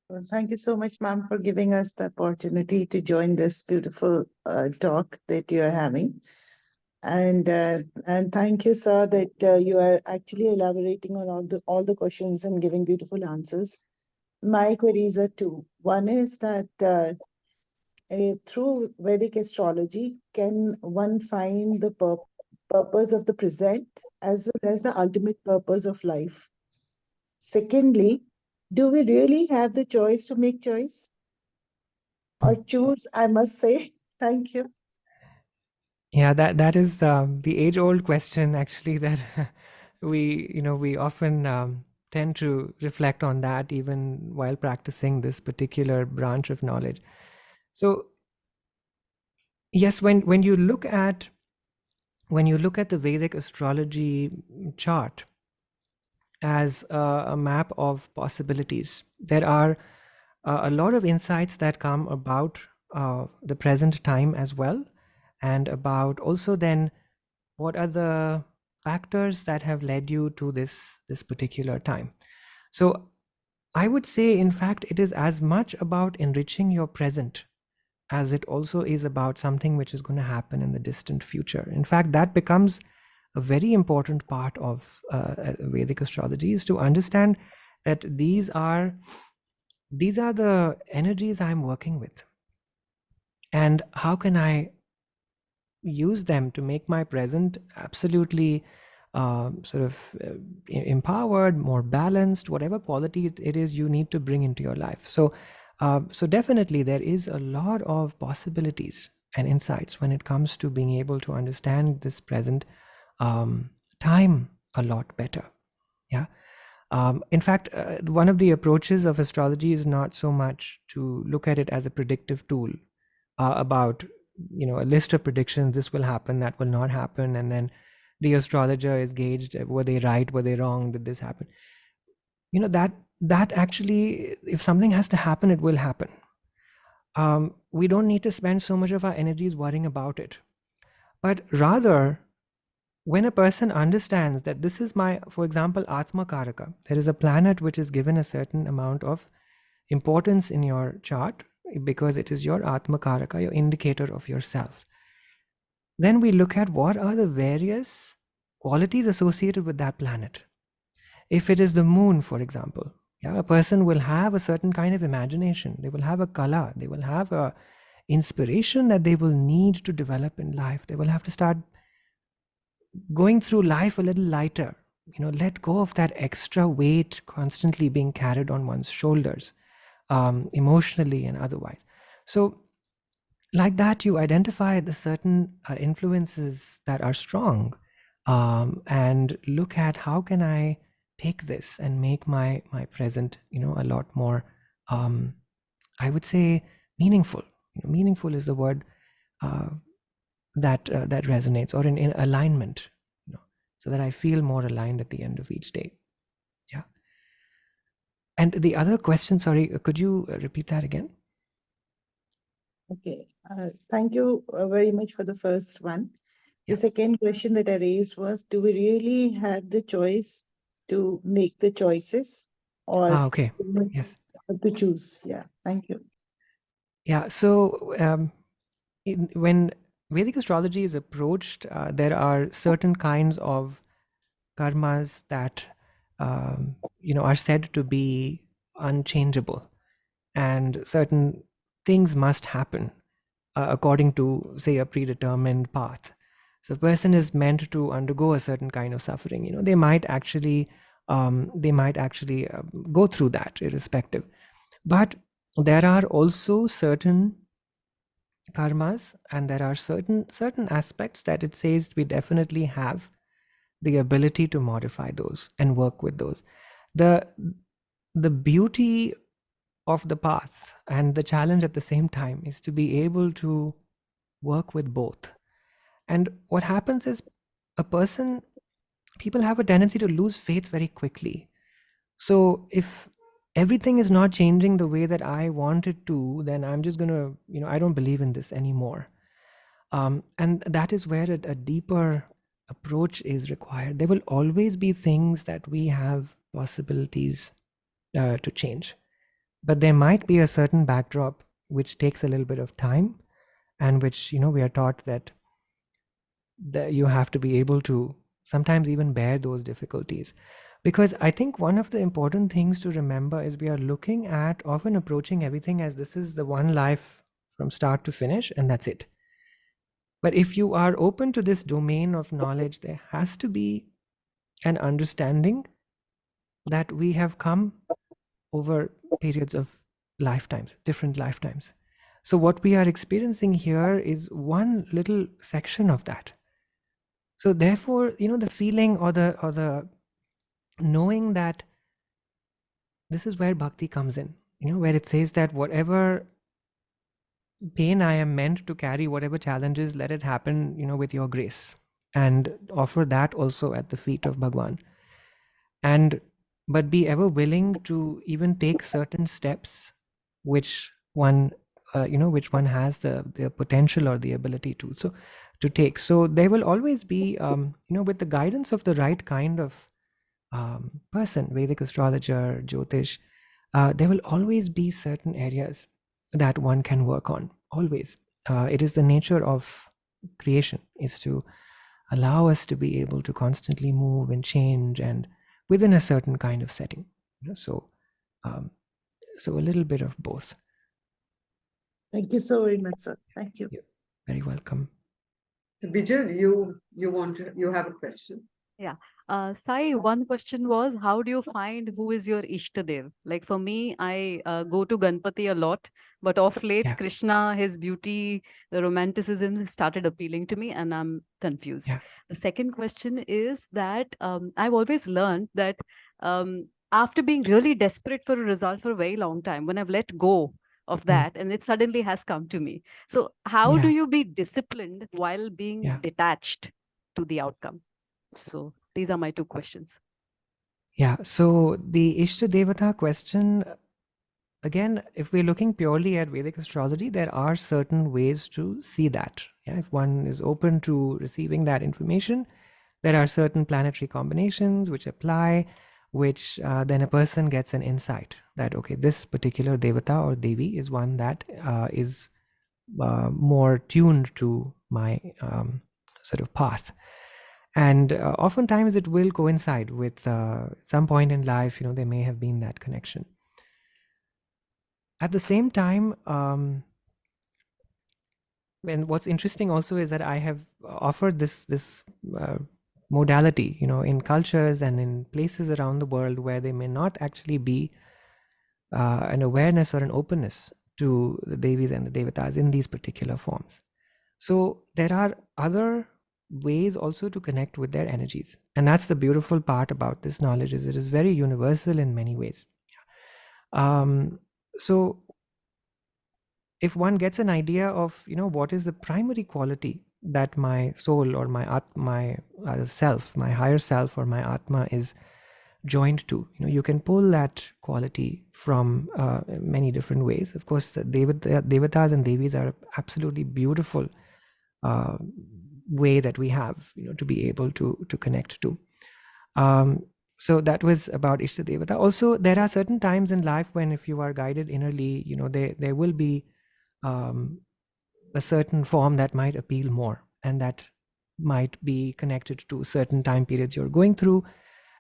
Well, thank you so much, ma'am, for giving us the opportunity to join this beautiful talk that you are having. And thank you, sir, that you are actually elaborating on all the questions and giving beautiful answers. My queries are two. One is that through Vedic astrology, can one find the purpose of the present as well as the ultimate purpose of life? Secondly, do we really have the choice to make choice? Or choose, I must say. Thank you. Yeah, that is the age-old question, actually, that we often tend to reflect on that even while practicing this particular branch of knowledge. So yes, when you look at the Vedic astrology chart as a map of possibilities, there are a lot of insights that come about the present time as well, and about also then what are the factors that have led you to this particular time. So I would say, in fact, it is as much about enriching your present as it also is about something which is going to happen in the distant future. In fact, that becomes a very important part of Vedic astrology, is to understand that these are the energies I'm working with, and how can I use them to make my present absolutely empowered, more balanced, whatever quality it is you need to bring into your life. So definitely there is a lot of possibilities and insights when it comes to being able to understand this present time a lot better. Yeah. In fact, one of the approaches of astrology is not so much to look at it as a predictive tool about a list of predictions, this will happen, that will not happen, and then the astrologer is gauged, were they right, were they wrong, did this happen? That actually, if something has to happen, it will happen. We don't need to spend so much of our energies worrying about it, but rather, when a person understands that this is my, for example, Atma Karaka, there is a planet which is given a certain amount of importance in your chart because it is your Atma Karaka, your indicator of yourself. Then we look at what are the various qualities associated with that planet. If it is the moon, for example, a person will have a certain kind of imagination. They will have a kala. They will have a inspiration that they will need to develop in life. They will have to start going through life a little lighter, let go of that extra weight constantly being carried on one's shoulders, emotionally and otherwise. So like that, you identify the certain influences that are strong, and look at how can I take this and make my present, a lot more, I would say, meaningful. Meaningful is the word that resonates, or in alignment, so that I feel more aligned at the end of each day. Yeah. And the other question, sorry, could you repeat that again? Okay. Thank you very much for the first one. The second question that I raised was, do we really have the choice to make the choices, or okay. Yes. to choose? Yeah. Thank you. Yeah. So when Vedic astrology is approached, there are certain kinds of karmas that are said to be unchangeable, and certain things must happen according to, say, a predetermined path. So a person is meant to undergo a certain kind of suffering. They might actually go through that irrespective. But there are also certain karmas, and there are certain aspects that it says we definitely have the ability to modify those and work with those. The beauty of the path and the challenge at the same time is to be able to work with both. And what happens is people have a tendency to lose faith very quickly. So if everything is not changing the way that I want it to, then I'm just gonna, I don't believe in this anymore. And that is where a deeper approach is required. There will always be things that we have possibilities to change, but there might be a certain backdrop which takes a little bit of time, and which we are taught that you have to be able to sometimes even bear those difficulties. Because I think one of the important things to remember is we are looking at often approaching everything as this is the one life from start to finish, and that's it. But if you are open to this domain of knowledge, there has to be an understanding that we have come over periods of lifetimes, different lifetimes. So what we are experiencing here is one little section of that. So therefore, the feeling or the knowing that this is where bhakti comes in, where it says that whatever pain I am meant to carry, whatever challenges, let it happen, with your grace, and offer that also at the feet of Bhagwan. But be ever willing to even take certain steps which one has the potential or the ability to take. So there will always be, with the guidance of the right kind of person, Vedic astrologer, Jyotish, there will always be certain areas that one can work on, always. It is the nature of creation, is to allow us to be able to constantly move and change, and within a certain kind of setting. So a little bit of both. Thank you so very much, sir. Thank you. You're very welcome. So Bijal, you have a question? Yeah. Sai, one question was, how do you find who is your Ishtadev? Like for me, I go to Ganpati a lot, but of late, Yeah. Krishna, his beauty, the romanticism started appealing to me, and I'm confused. Yeah. The second question is that I've always learned that after being really desperate for a result for a very long time, when I've let go of that, and it suddenly has come to me. So how do Yeah. you be disciplined while being Yeah. detached to the outcome? So these are my two questions. Yeah. So the Ishta Devata question, again, if we're looking purely at Vedic astrology, there are certain ways to see that. Yeah, if one is open to receiving that information, there are certain planetary combinations which apply, which then a person gets an insight that, okay, this particular Devata or Devi is one that is more tuned to my sort of path. And oftentimes it will coincide with some point in life, there may have been that connection. At the same time, and what's interesting also is that I have offered this modality, in cultures and in places around the world where there may not actually be an awareness or an openness to the Devis and the Devatas in these particular forms. So there are other ways also to connect with their energies, and that's the beautiful part about this knowledge, is it is very universal in many ways. So if one gets an idea of what is the primary quality that my soul or my self, my higher self or my atma is joined to, you can pull that quality from many different ways. Of course, the devatas and devis are absolutely beautiful way that we have, to be able to connect to. So that was about Ishta Devata. Also, there are certain times in life when, if you are guided innerly, there will be a certain form that might appeal more, and that might be connected to certain time periods you're going through,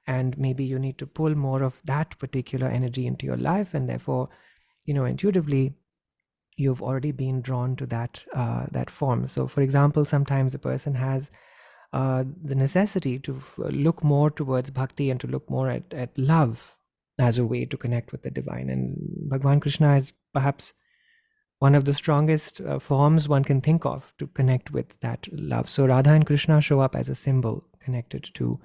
and maybe you need to pull more of that particular energy into your life, and therefore, intuitively, you've already been drawn to that form. So, for example, sometimes a person has the necessity to look more towards bhakti and to look more at love as a way to connect with the divine. And Bhagwan Krishna is perhaps one of the strongest forms one can think of to connect with that love. So Radha and Krishna show up as a symbol connected to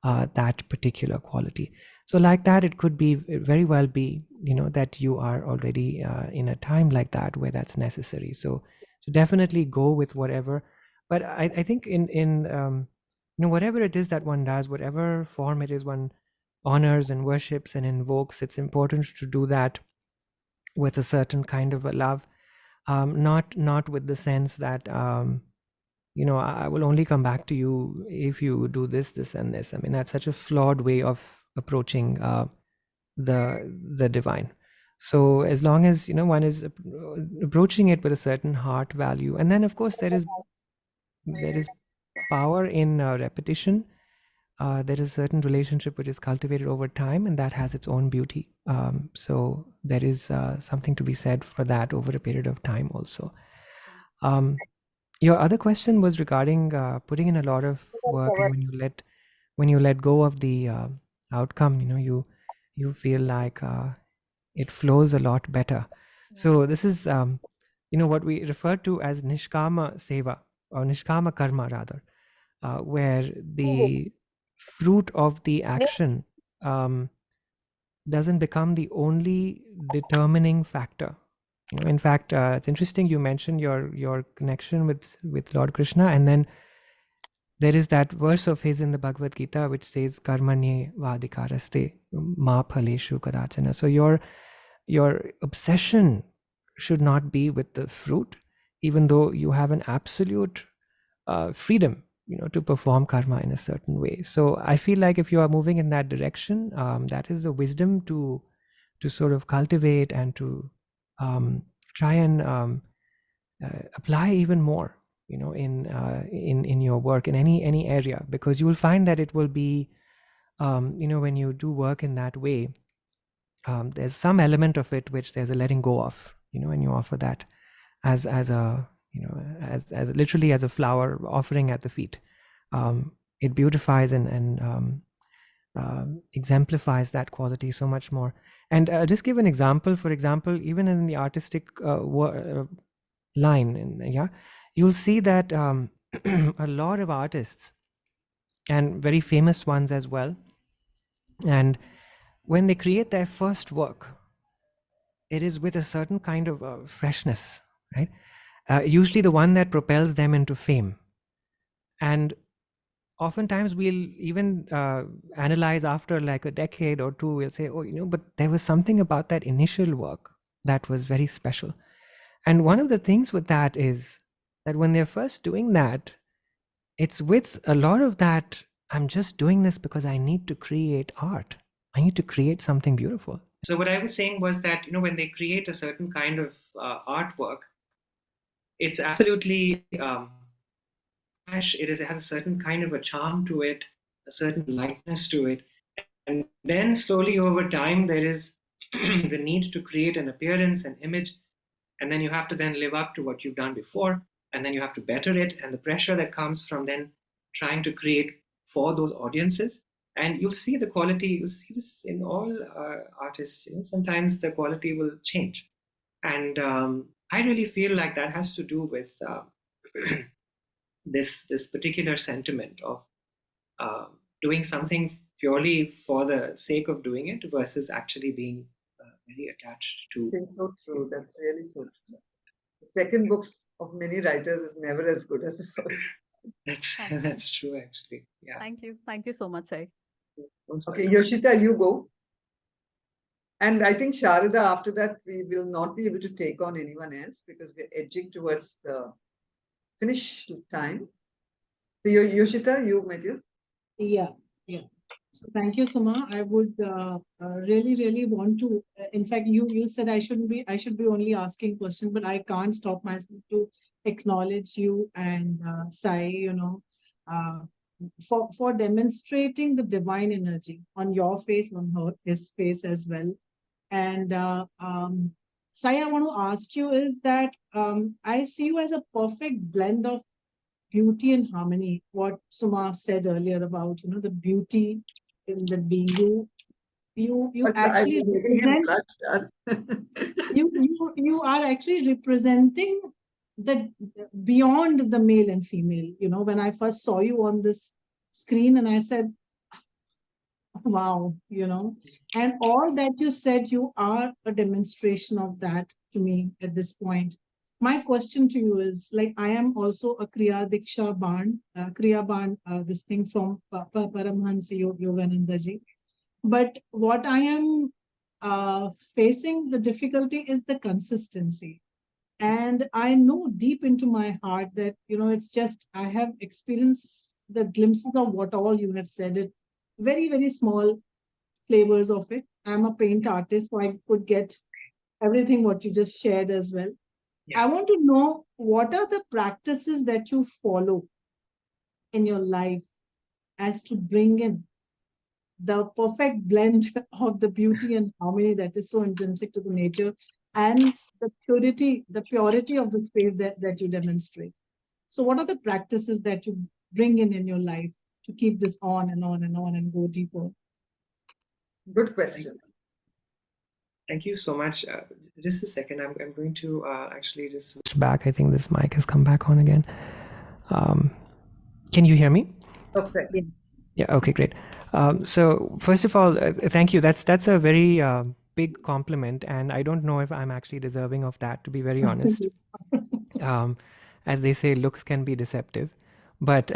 that particular quality. So like that, it could be very well be, that you are already in a time like that where that's necessary. So definitely go with whatever. But I think in whatever it is that one does, whatever form it is one honors and worships and invokes, it's important to do that with a certain kind of a love, not with the sense that I will only come back to you if you do this and this. I mean, that's such a flawed way of approaching the divine. So as long as one is approaching it with a certain heart value, and then of course there is power in repetition. There is a certain relationship which is cultivated over time, and that has its own beauty. So there is something to be said for that over a period of time also. Your other question was regarding putting in a lot of work, and when you let go of the outcome, you feel like it flows a lot better. So this is what we refer to as nishkama seva, or nishkama karma rather, where the fruit of the action doesn't become the only determining factor. In fact, it's interesting you mentioned your connection with Lord Krishna, and then there is that verse of his in the Bhagavad Gita which says karmanye vadikaraste ma phaleshu kadachana. So your obsession should not be with the fruit, even though you have an absolute freedom to perform karma in a certain way. So I feel like if you are moving in that direction, that is the wisdom to sort of cultivate and to try and apply even more, in your work in any area, because you will find that it will be, when you do work in that way, there's some element of it which there's a letting go of, and you offer that as a as literally as a flower offering at the feet. It beautifies and exemplifies that quality so much more. And just give an example. For example, even in the artistic line, you'll see that a lot of artists, and very famous ones as well, and when they create their first work, it is with a certain kind of freshness, right? Usually the one that propels them into fame. And oftentimes we'll even analyze after like a decade or two, we'll say, but there was something about that initial work that was very special. And one of the things with that is that when they're first doing that, it's with a lot of that, I'm just doing this because I need to create art. I need to create something beautiful. So what I was saying was that, when they create a certain kind of artwork, it's absolutely it has a certain kind of a charm to it, a certain lightness to it. And then slowly over time, there is the need to create an appearance, an image, and then you have to then live up to what you've done before, and then you have to better it, and the pressure that comes from then trying to create for those audiences. And you'll see the quality, you'll see this in all artists, sometimes the quality will change. And I really feel like that has to do with this particular sentiment of doing something purely for the sake of doing it versus actually being very attached to. It's so true. That's really so true. The second books of many writers is never as good as the first. That's true, actually. Yeah. Thank you so much, Sai. Okay, Yoshita, you go. And I think Sharada, after that, we will not be able to take on anyone else because we're edging towards the finish time. So Yoshita, you, my dear. Yeah. So thank you, Suma. I would really want to. In fact, you said I should be only asking questions, but I can't stop myself to acknowledge you and Sai. For demonstrating the divine energy on your face, on his face as well. And Sai, I want to ask you is that I see you as a perfect blend of beauty and harmony, what Suma said earlier about, the beauty in the being. You But I actually was making him represent, blush. you are actually representing the beyond the male and female. When I first saw you on this screen, and I said, wow, and all that you said, you are a demonstration of that to me at this point. My question to you is, like, I am also a Kriya Diksha Band, this thing from Paramhansa Yogananda ji. But what I am facing the difficulty is the consistency. And I know deep into my heart that, it's just, I have experienced the glimpses of what all you have said, it very, very small flavors of it. I'm a paint artist, so I could get everything what you just shared as well. I want to know, what are the practices that you follow in your life as to bring in the perfect blend of the beauty and harmony that is so intrinsic to the nature, and the purity of the space that you demonstrate. So what are the practices that you bring in your life to keep this on and on and on and go deeper? Good question. Thank you so much. Just a second. I'm going to actually just switch back. I think this mic has come back on again. Can you hear me? Okay. Yeah. Okay. Great. So first of all, thank you. That's a very big compliment, and I don't know if I'm actually deserving of that, to be very honest. As they say, looks can be deceptive, but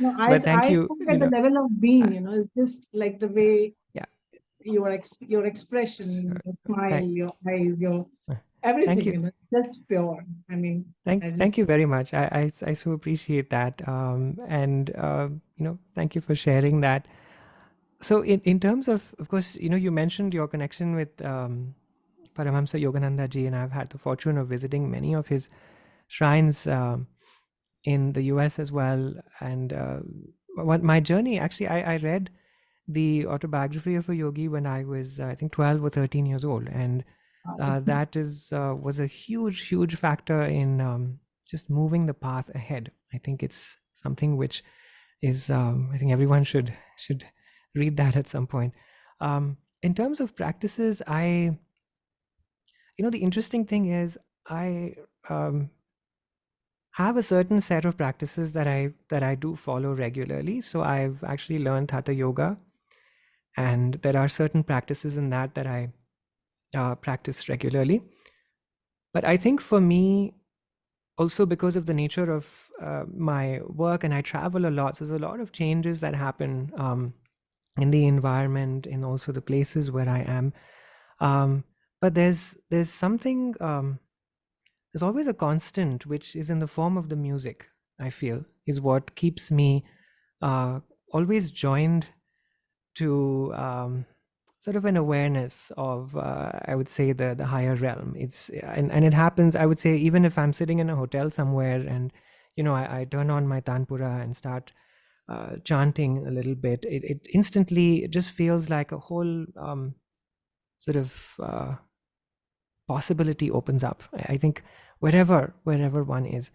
no, but thank you. spoke at the level of being. It's just like the way. Yeah. Your expression, your smile, your eyes, your everything. Thank you. Just pure. I mean. Thank you very much. I so appreciate that. And thank you for sharing that. So in terms of course, you mentioned your connection with Paramahamsa Yogananda ji, and I've had the fortune of visiting many of his shrines in the US as well. And my journey, actually, I read the autobiography of a yogi when I was, I think, 12 or 13 years old. And that was a huge factor in just moving the path ahead. I think it's something which is, I think everyone should read that at some point. In terms of practices, the interesting thing is I have a certain set of practices that I do follow regularly. So I've actually learned Hatha Yoga, and there are certain practices in that I practice regularly. But I think for me, also because of the nature of my work, and I travel a lot, so there's a lot of changes that happen in the environment, and also the places where I am. But there's something, there's always a constant, which is in the form of the music, I feel, is what keeps me always joined to sort of an awareness of, I would say, the higher realm. It's and it happens, I would say, even if I'm sitting in a hotel somewhere, and I turn on my tanpura and start chanting a little bit, it instantly just feels like a whole sort of possibility opens up, I think, wherever one is.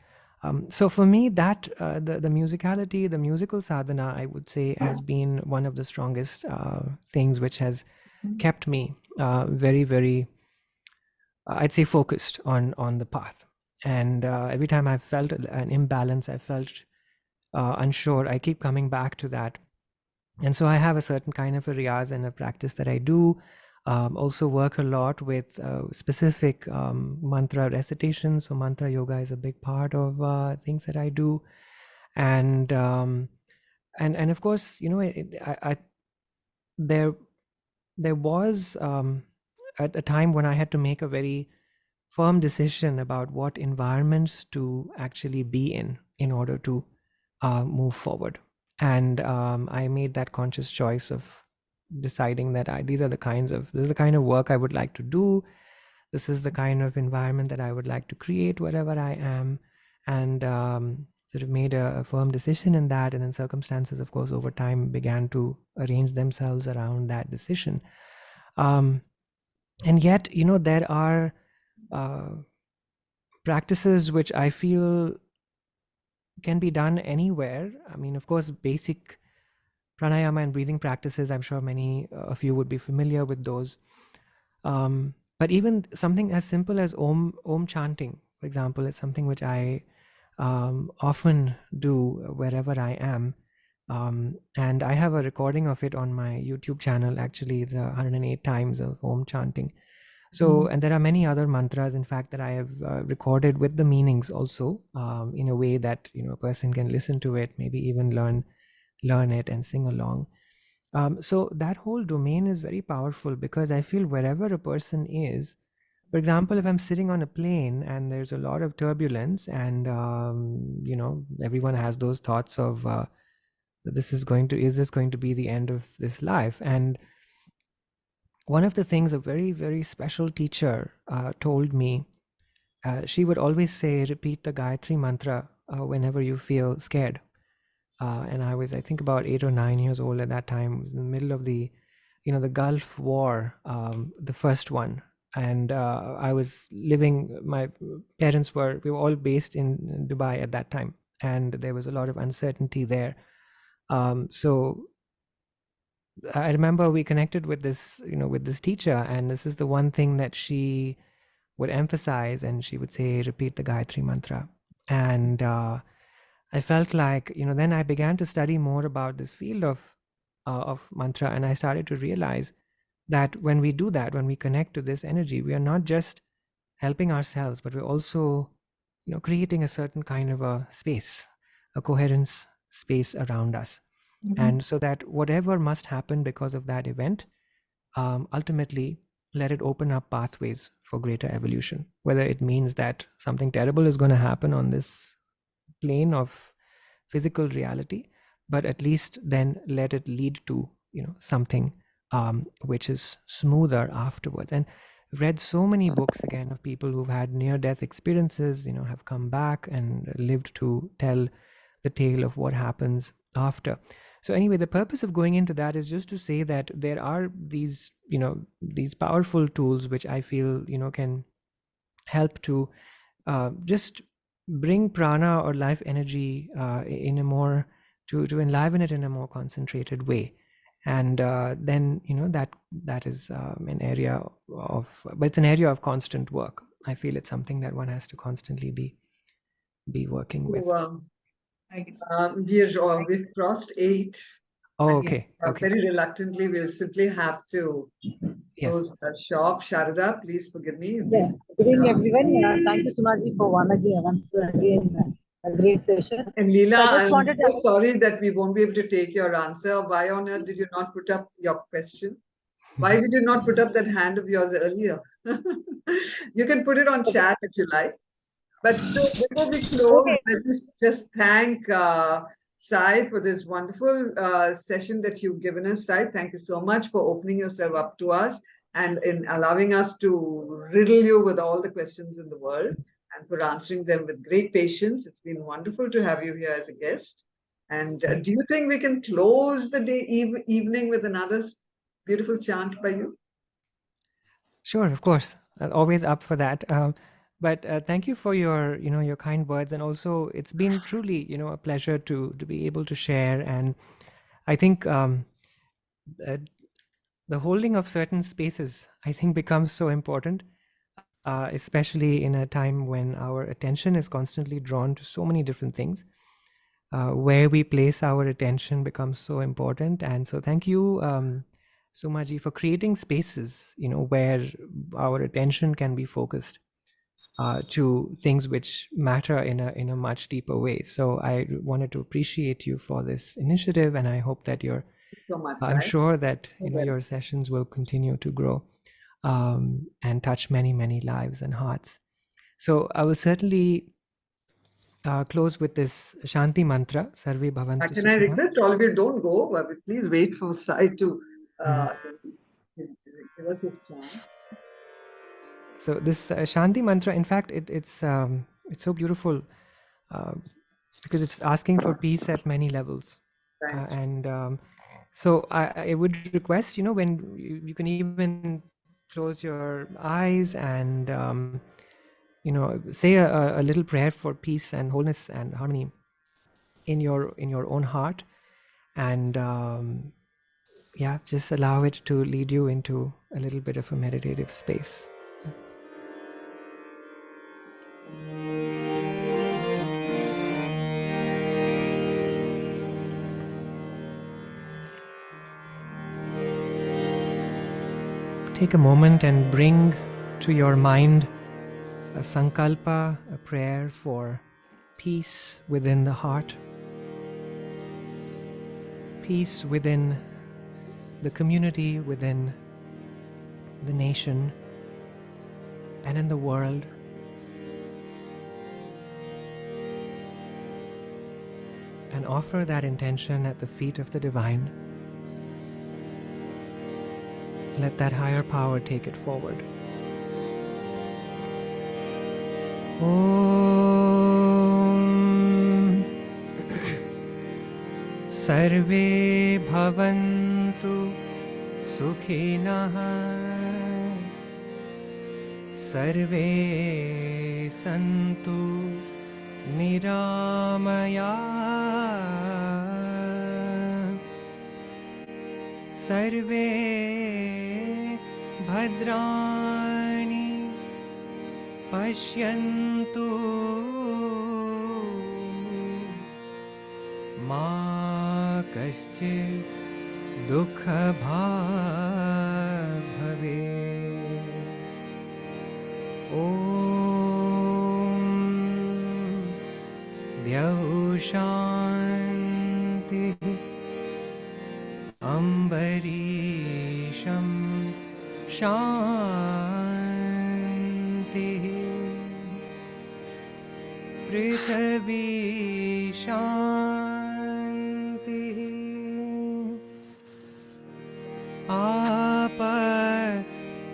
So for me, that the musicality, the musical sadhana, I would say, has been one of the strongest things which has kept me very, very, I'd say, focused on the path. And every time I've felt an imbalance, I felt unsure, I keep coming back to that. And so I have a certain kind of a riyaz and a practice that I do. Also work a lot with specific mantra recitation. So mantra yoga is a big part of things that I do. And of course, there was a time when I had to make a very firm decision about what environments to actually be in order to move forward. And I made that conscious choice of deciding that this is the kind of work I would like to do. This is the kind of environment that I would like to create wherever I am, and sort of made a firm decision in that. And then circumstances, of course, over time began to arrange themselves around that decision. And yet, there are practices which I feel can be done anywhere. I mean, of course, basic pranayama and breathing practices, I'm sure many of you would be familiar with those. But even something as simple as Om chanting, for example, is something which I often do wherever I am. And I have a recording of it on my YouTube channel. Actually, it's 108 times of Om chanting. So, and there are many other mantras, in fact, that I have recorded with the meanings also, in a way that, you know, a person can listen to it, maybe even learn it and sing along. So that whole domain is very powerful, because I feel wherever a person is, for example, if I'm sitting on a plane and there's a lot of turbulence, and you know, everyone has those thoughts of is this going to be the end of this life? And one of the things a very, very special teacher told me, she would always say, repeat the Gayatri mantra whenever you feel scared. And I think about 8 or 9 years old at that time. It was in the middle of the Gulf War, the first one. And I was living, my parents we were all based in Dubai at that time. And there was a lot of uncertainty there. So I remember we connected with this teacher, and this is the one thing that she would emphasize, and she would say, repeat the Gayatri mantra. And I felt like, then I began to study more about this field of mantra, and I started to realize that when we do that, when we connect to this energy, we are not just helping ourselves, but we're also, creating a certain kind of a space, a coherence space around us. And so that whatever must happen because of that event, ultimately let it open up pathways for greater evolution, whether it means that something terrible is going to happen on this plane of physical reality, but at least then let it lead to something which is smoother afterwards. And I've read so many books again of people who've had near-death experiences, have come back and lived to tell the tale of what happens after. So anyway, the purpose of going into that is just to say that there are these powerful tools which I feel can help to just bring prana or life energy in a more to enliven it in a more concentrated way. And then that is an area of, but it's an area of constant work. I feel it's something that one has to constantly be working with. We've crossed 8. Oh, okay. Okay. Very reluctantly, we'll simply have to close the shop. Sharada, please forgive me. Yeah. Good evening, everyone. Thank you, Sumaji, for once again a great session. And Leela, So I just I'm wanted so to... sorry that we won't be able to take your answer. Why on earth did you not put up your question? Why did you not put up that hand of yours earlier? You can put it on chat if you like. But so before we close, let me just thank Sai for this wonderful session that you've given us. Sai, thank you so much for opening yourself up to us and in allowing us to riddle you with all the questions in the world and for answering them with great patience. It's been wonderful to have you here as a guest. And do you think we can close the evening with another beautiful chant by you? Sure, of course. I'm always up for that. But thank you for your kind words, and also it's been truly a pleasure to be able to share. And I think the holding of certain spaces, I think, becomes so important, especially in a time when our attention is constantly drawn to so many different things. Where we place our attention becomes so important. And so thank you, Sumaji, for creating spaces where our attention can be focused to things which matter in a much deeper way. So I wanted to appreciate you for this initiative, and I hope that I'm sure that your sessions will continue to grow and touch many, many lives and hearts. So I will certainly close with this Shanti mantra, Sarve Bhavantu Can I request all of you, don't go, but please wait for Sai to give us his chant. So this Shanti mantra, in fact, it's so beautiful because it's asking for peace at many levels. So I would request, when you can even close your eyes and, say a little prayer for peace and wholeness and harmony in your own heart, and yeah, just allow it to lead you into a little bit of a meditative space. Take a moment and bring to your mind a sankalpa, a prayer for peace within the heart, peace within the community, within the nation, and in the world. And offer that intention at the feet of the divine. Let that higher power take it forward. Om Sarve Bhavantu Sukhinah Sarve Santu Niramaya Sarve Bhadrani Pashyantu Ma Kaschit Dukha Bhag Bhave. Om Dyau Shanti Ambarisham Shanti Prithvi Shanti Apa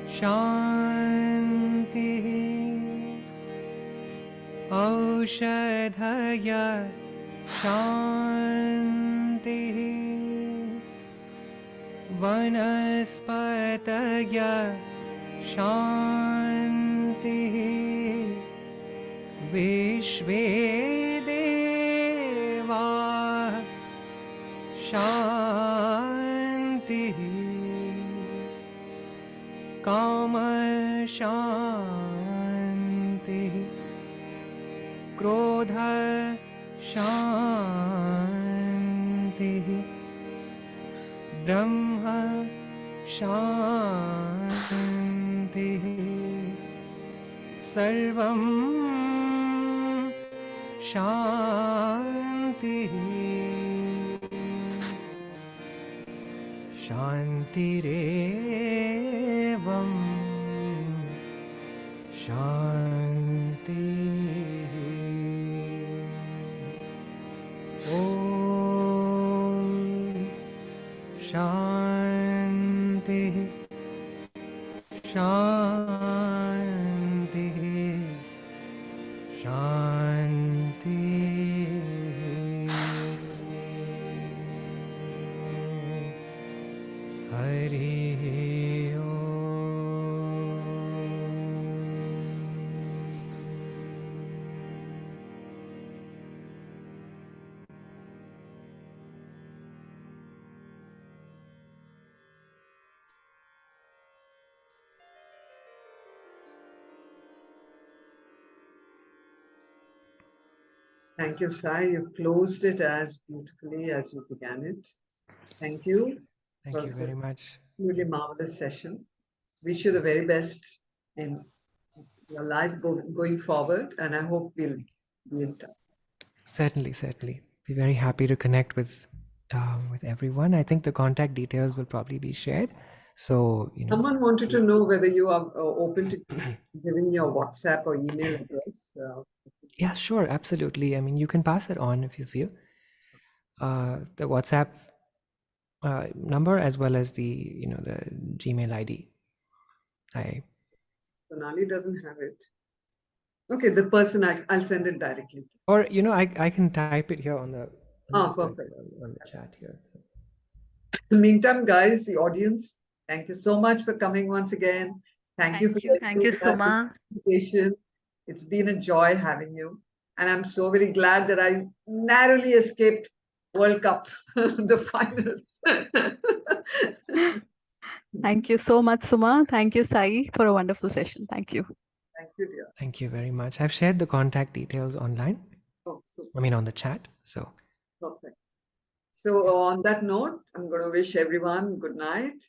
Shanti Aushadhaya Shanti Vanaspataya Shanti Vishve Deva Shanti Kama Shanti Krodha Shanti Brahma Shanti Sarvam Shanti Shantirevam Shanti. Om Shanti Shanti Shanti. Hari Thank you, Sai. You closed it as beautifully as you began it. Thank you. Thank you very much. Really marvelous session. Wish you the very best in your life going forward, and I hope we'll be in touch. Certainly, certainly. Be very happy to connect with everyone. I think the contact details will probably be shared. So, Someone wanted to know whether you are open to giving your WhatsApp or email address. Yeah, sure, absolutely. I mean, you can pass it on if you feel. The WhatsApp number as well as the the Gmail ID. Sonali doesn't have it. Okay, the person I'll send it directly. Or I can type it here on the perfect on the chat here. In the meantime, guys, the audience, thank you so much for coming once again. Thank you, Suma. It's been a joy having you. And I'm so very glad that I narrowly escaped World Cup, the finals. Thank you so much, Suma. Thank you, Sai, for a wonderful session. Thank you. Thank you, dear. Thank you very much. I've shared the contact details online. Oh, super. I mean, on the chat. So Perfect. So on that note, I'm going to wish everyone good night.